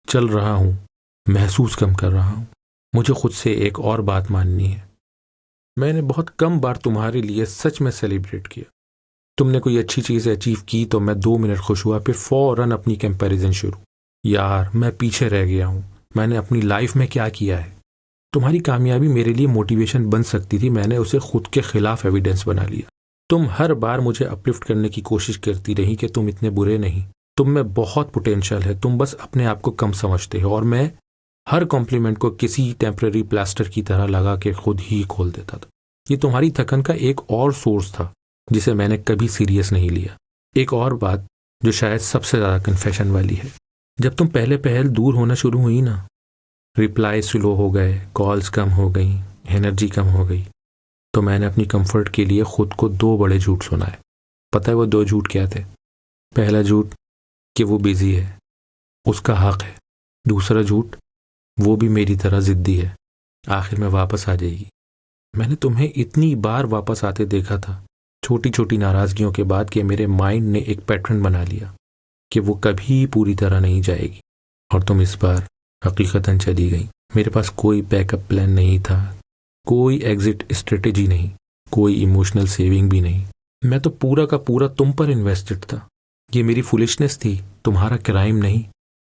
चल रहा हूं, महसूस कम कर रहा हूं। मुझे खुद से एक और बात माननी है। मैंने बहुत कम बार तुम्हारे लिए सच में सेलिब्रेट किया। तुमने कोई अच्छी चीज़ अचीव की तो मैं 2 मिनट खुश हुआ, फिर फौरन अपनी कंपैरिजन शुरू। यार मैं पीछे रह गया हूँ, मैंने अपनी लाइफ में क्या किया है। तुम्हारी कामयाबी मेरे लिए मोटिवेशन बन सकती थी, मैंने उसे खुद के खिलाफ एविडेंस बना लिया। तुम हर बार मुझे अपलिफ्ट करने की कोशिश करती रही कि तुम इतने बुरे नहीं, तुम में बहुत पोटेंशियल है, तुम बस अपने आप को कम समझते हो। और मैं हर कॉम्प्लीमेंट को किसी टेम्पररी प्लास्टर की तरह लगा के खुद ही खोल देता था। ये तुम्हारी थकन का एक और सोर्स था जिसे मैंने कभी सीरियस नहीं लिया। एक और बात जो शायद सबसे ज़्यादा कन्फेशन वाली है, जब तुम पहले पहल दूर होना शुरू हुई ना, रिप्लाई स्लो हो गए, कॉल्स कम हो गई, एनर्जी कम हो गई, तो मैंने अपनी कंफर्ट के लिए खुद को 2 बड़े झूठ सुनाए। पता है वो 2 झूठ क्या थे? पहला झूठ कि वो बिजी है, उसका हक है। दूसरा झूठ वो भी मेरी तरह ज़िद्दी है, आखिर में वापस आ जाएगी। मैंने तुम्हें इतनी बार वापस आते देखा था, छोटी छोटी नाराज़गियों के बाद, कि मेरे माइंड ने एक पैटर्न बना लिया कि वो कभी पूरी तरह नहीं जाएगी। और तुम इस बार हकीकतन चली गई। मेरे पास कोई बैकअप प्लान नहीं था, कोई एग्जिट स्ट्रेटेजी नहीं, कोई इमोशनल सेविंग भी नहीं। मैं तो पूरा का पूरा तुम पर इन्वेस्टेड था। ये मेरी फुलिशनेस थी, तुम्हारा क्राइम नहीं।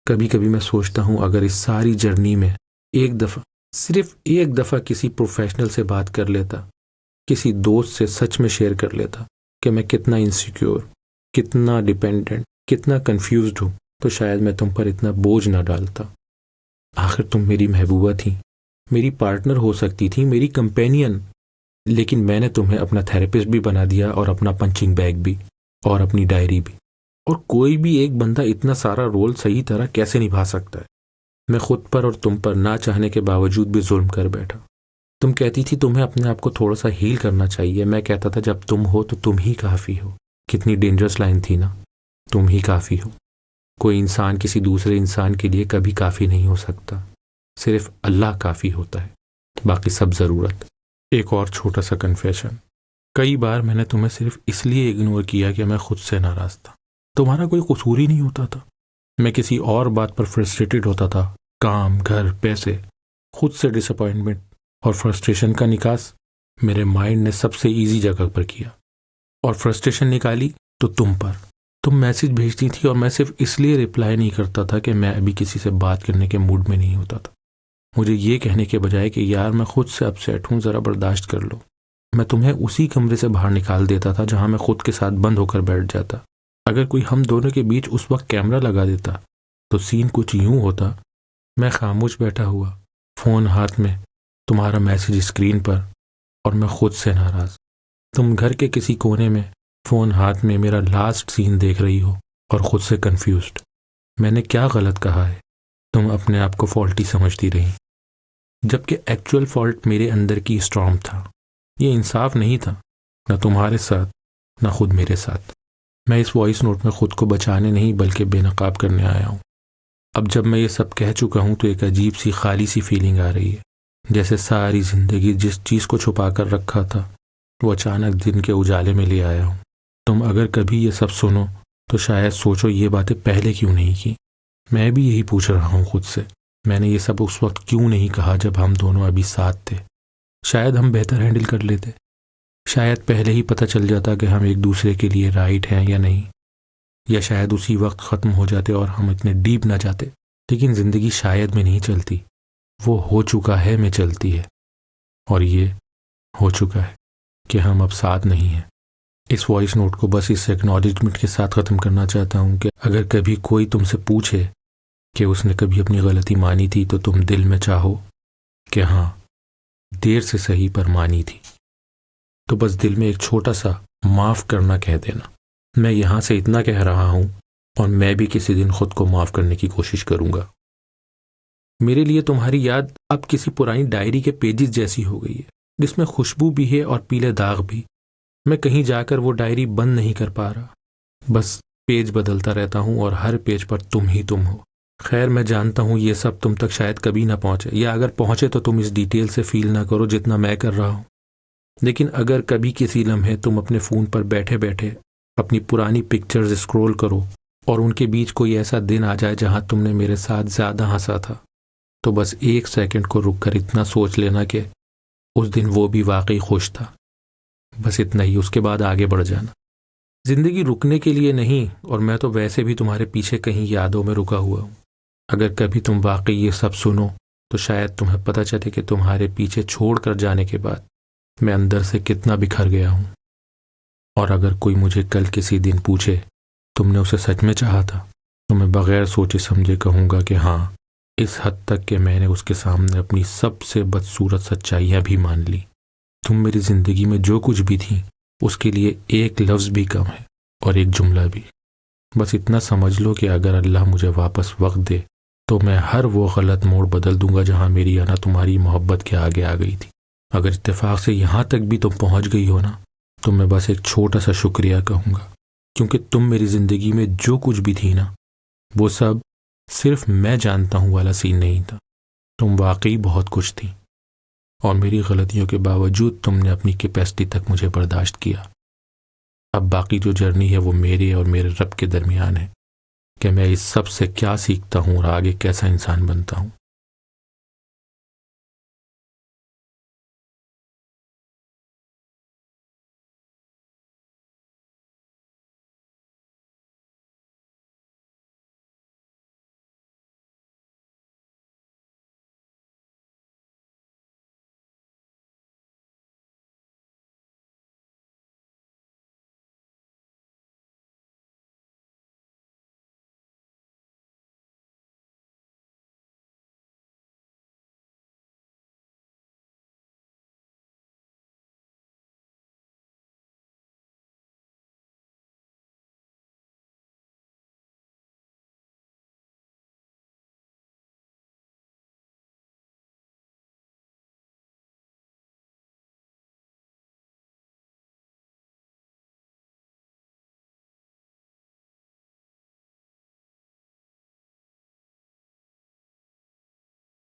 कभी कभी मैं सोचता हूँ, अगर इस सारी जर्नी में एक दफ़ा, सिर्फ एक दफ़ा किसी प्रोफेशनल से बात कर लेता, किसी दोस्त से सच में शेयर कर लेता कि मैं कितना इनसिक्योर, कितना डिपेंडेंट, कितना कंफ्यूज्ड हूँ, तो शायद मैं तुम पर इतना बोझ ना डालता। आखिर तुम मेरी महबूबा थी, मेरी पार्टनर हो सकती थी, मेरी कंपेनियन। लेकिन मैंने तुम्हें अपना थेरेपिस्ट भी बना दिया, और अपना पंचिंग बैग भी, और अपनी डायरी भी। और कोई भी एक बंदा इतना सारा रोल सही तरह कैसे निभा सकता है? मैं खुद पर और तुम पर ना चाहने के बावजूद भी जुल्म कर बैठा। तुम कहती थी तुम्हें अपने आप को थोड़ा सा हील करना चाहिए। मैं कहता था जब तुम हो तो तुम ही काफ़ी हो। कितनी डेंजरस लाइन थी ना, तुम ही काफ़ी हो। कोई इंसान किसी दूसरे इंसान के लिए कभी काफ़ी नहीं हो सकता, सिर्फ अल्लाह काफ़ी होता है, बाकी सब ज़रूरत। एक और छोटा सा कन्फेशन, कई बार मैंने तुम्हें सिर्फ इसलिए इग्नोर किया कि मैं खुद से नाराज़ था। तुम्हारा कोई कसूर ही नहीं होता था। मैं किसी और बात पर फ्रस्ट्रेटेड होता था, काम, घर, पैसे, खुद से डिसअपॉइंटमेंट और फ्रस्ट्रेशन का निकास मेरे माइंड ने सबसे ईजी जगह पर किया। और फ्रस्ट्रेशन निकाली तो तुम पर। तुम मैसेज भेजती थी और मैं सिर्फ इसलिए रिप्लाई नहीं करता था कि मैं अभी किसी से बात करने के मूड में नहीं होता था। मुझे ये कहने के बजाय कि यार मैं खुद से अपसेट हूँ, ज़रा बर्दाश्त कर लो, मैं तुम्हें उसी कमरे से बाहर निकाल देता था जहाँ मैं खुद के साथ बंद होकर बैठ जाता। अगर कोई हम दोनों के बीच उस वक्त कैमरा लगा देता तो सीन कुछ यूं होता, मैं खामोश बैठा हुआ, फ़ोन हाथ में, तुम्हारा मैसेज स्क्रीन पर, और मैं खुद से नाराज़। तुम घर के किसी कोने में फ़ोन हाथ में मेरा लास्ट सीन देख रही हो और ख़ुद से कंफ्यूज्ड। मैंने क्या गलत कहा है? तुम अपने आप को फॉल्टी समझती रही, जबकि एक्चुअल फॉल्ट मेरे अंदर की स्टॉर्म था। ये इंसाफ नहीं था, ना तुम्हारे साथ ना खुद मेरे साथ। मैं इस वॉइस नोट में खुद को बचाने नहीं बल्कि बेनकाब करने आया हूँ। अब जब मैं ये सब कह चुका हूँ तो एक अजीब सी खाली सी फीलिंग आ रही है, जैसे सारी ज़िंदगी जिस चीज़ को छुपा कर रखा था वो अचानक दिन के उजाले में ले आया हूँ। तुम अगर कभी ये सब सुनो तो शायद सोचो ये बातें पहले क्यों नहीं की। मैं भी यही पूछ रहा हूँ खुद से, मैंने ये सब उस वक्त क्यों नहीं कहा जब हम दोनों अभी साथ थे? शायद हम बेहतर हैंडल कर लेते, शायद पहले ही पता चल जाता कि हम एक दूसरे के लिए राइट हैं या नहीं, या शायद उसी वक्त ख़त्म हो जाते और हम इतने डीप ना जाते। लेकिन ज़िंदगी शायद में नहीं चलती, वो हो चुका है में चलती है, और ये हो चुका है कि हम अब साथ नहीं हैं। इस वॉइस नोट को बस इस एक्नॉलेजमेंट के साथ ख़त्म करना चाहता हूँ कि अगर कभी कोई तुमसे पूछे कि उसने कभी अपनी गलती मानी थी तो तुम दिल में चाहो कि हाँ, देर से सही पर मानी थी, तो बस दिल में एक छोटा सा माफ़ करना कह देना। मैं यहाँ से इतना कह रहा हूँ और मैं भी किसी दिन खुद को माफ़ करने की कोशिश करूँगा। मेरे लिए तुम्हारी याद अब किसी पुरानी डायरी के पेजेस जैसी हो गई है, जिसमें खुशबू भी है और पीले दाग भी। मैं कहीं जाकर वो डायरी बंद नहीं कर पा रहा, बस पेज बदलता रहता हूँ और हर पेज पर तुम ही तुम हो। खैर, मैं जानता हूँ ये सब तुम तक शायद कभी ना पहुँचे, या अगर पहुँचे तो तुम इस डिटेल से फील ना करो जितना मैं कर रहा हूँ। लेकिन अगर कभी किसी लम्हे तुम अपने फ़ोन पर बैठे बैठे अपनी पुरानी पिक्चर्स स्क्रॉल करो और उनके बीच कोई ऐसा दिन आ जाए जहाँ तुमने मेरे साथ ज़्यादा हंसा था, तो बस एक सेकंड को रुक कर इतना सोच लेना कि उस दिन वो भी वाकई खुश था। बस इतना ही, उसके बाद आगे बढ़ जाना। ज़िंदगी रुकने के लिए नहीं, और मैं तो वैसे भी तुम्हारे पीछे कहीं यादों में रुका हुआ हूँ। अगर कभी तुम वाकई ये सब सुनो तो शायद तुम्हें पता चले कि तुम्हारे पीछे छोड़ कर जाने के बाद मैं अंदर से कितना बिखर गया हूँ। और अगर कोई मुझे कल किसी दिन पूछे तुमने उसे सच में चाहा था, तो मैं बग़ैर सोचे समझे कहूँगा कि हाँ, इस हद तक कि मैंने उसके सामने अपनी सबसे बदसूरत सच्चाइयाँ भी मान ली। तुम मेरी ज़िंदगी में जो कुछ भी थी उसके लिए एक लफ्ज़ भी कम है और एक जुमला भी। बस इतना समझ लो कि अगर अल्लाह मुझे वापस वक्त दे तो मैं हर वो गलत मोड़ बदल दूंगा जहाँ मेरी आना तुम्हारी मोहब्बत के आगे आ गई थी। अगर इत्तेफाक से यहाँ तक भी तुम पहुँच गई हो ना, तो मैं बस एक छोटा सा शुक्रिया कहूँगा, क्योंकि तुम मेरी ज़िंदगी में जो कुछ भी थी ना, वो सब सिर्फ मैं जानता हूँ वाला सीन नहीं था। तुम वाकई बहुत कुछ थी और मेरी गलतियों के बावजूद तुमने अपनी कैपेसिटी तक मुझे बर्दाश्त किया। अब बाकी जो जर्नी है वो मेरे और मेरे रब के दरमियान है कि मैं इस सब से क्या सीखता हूँ और आगे कैसा इंसान बनता हूँ।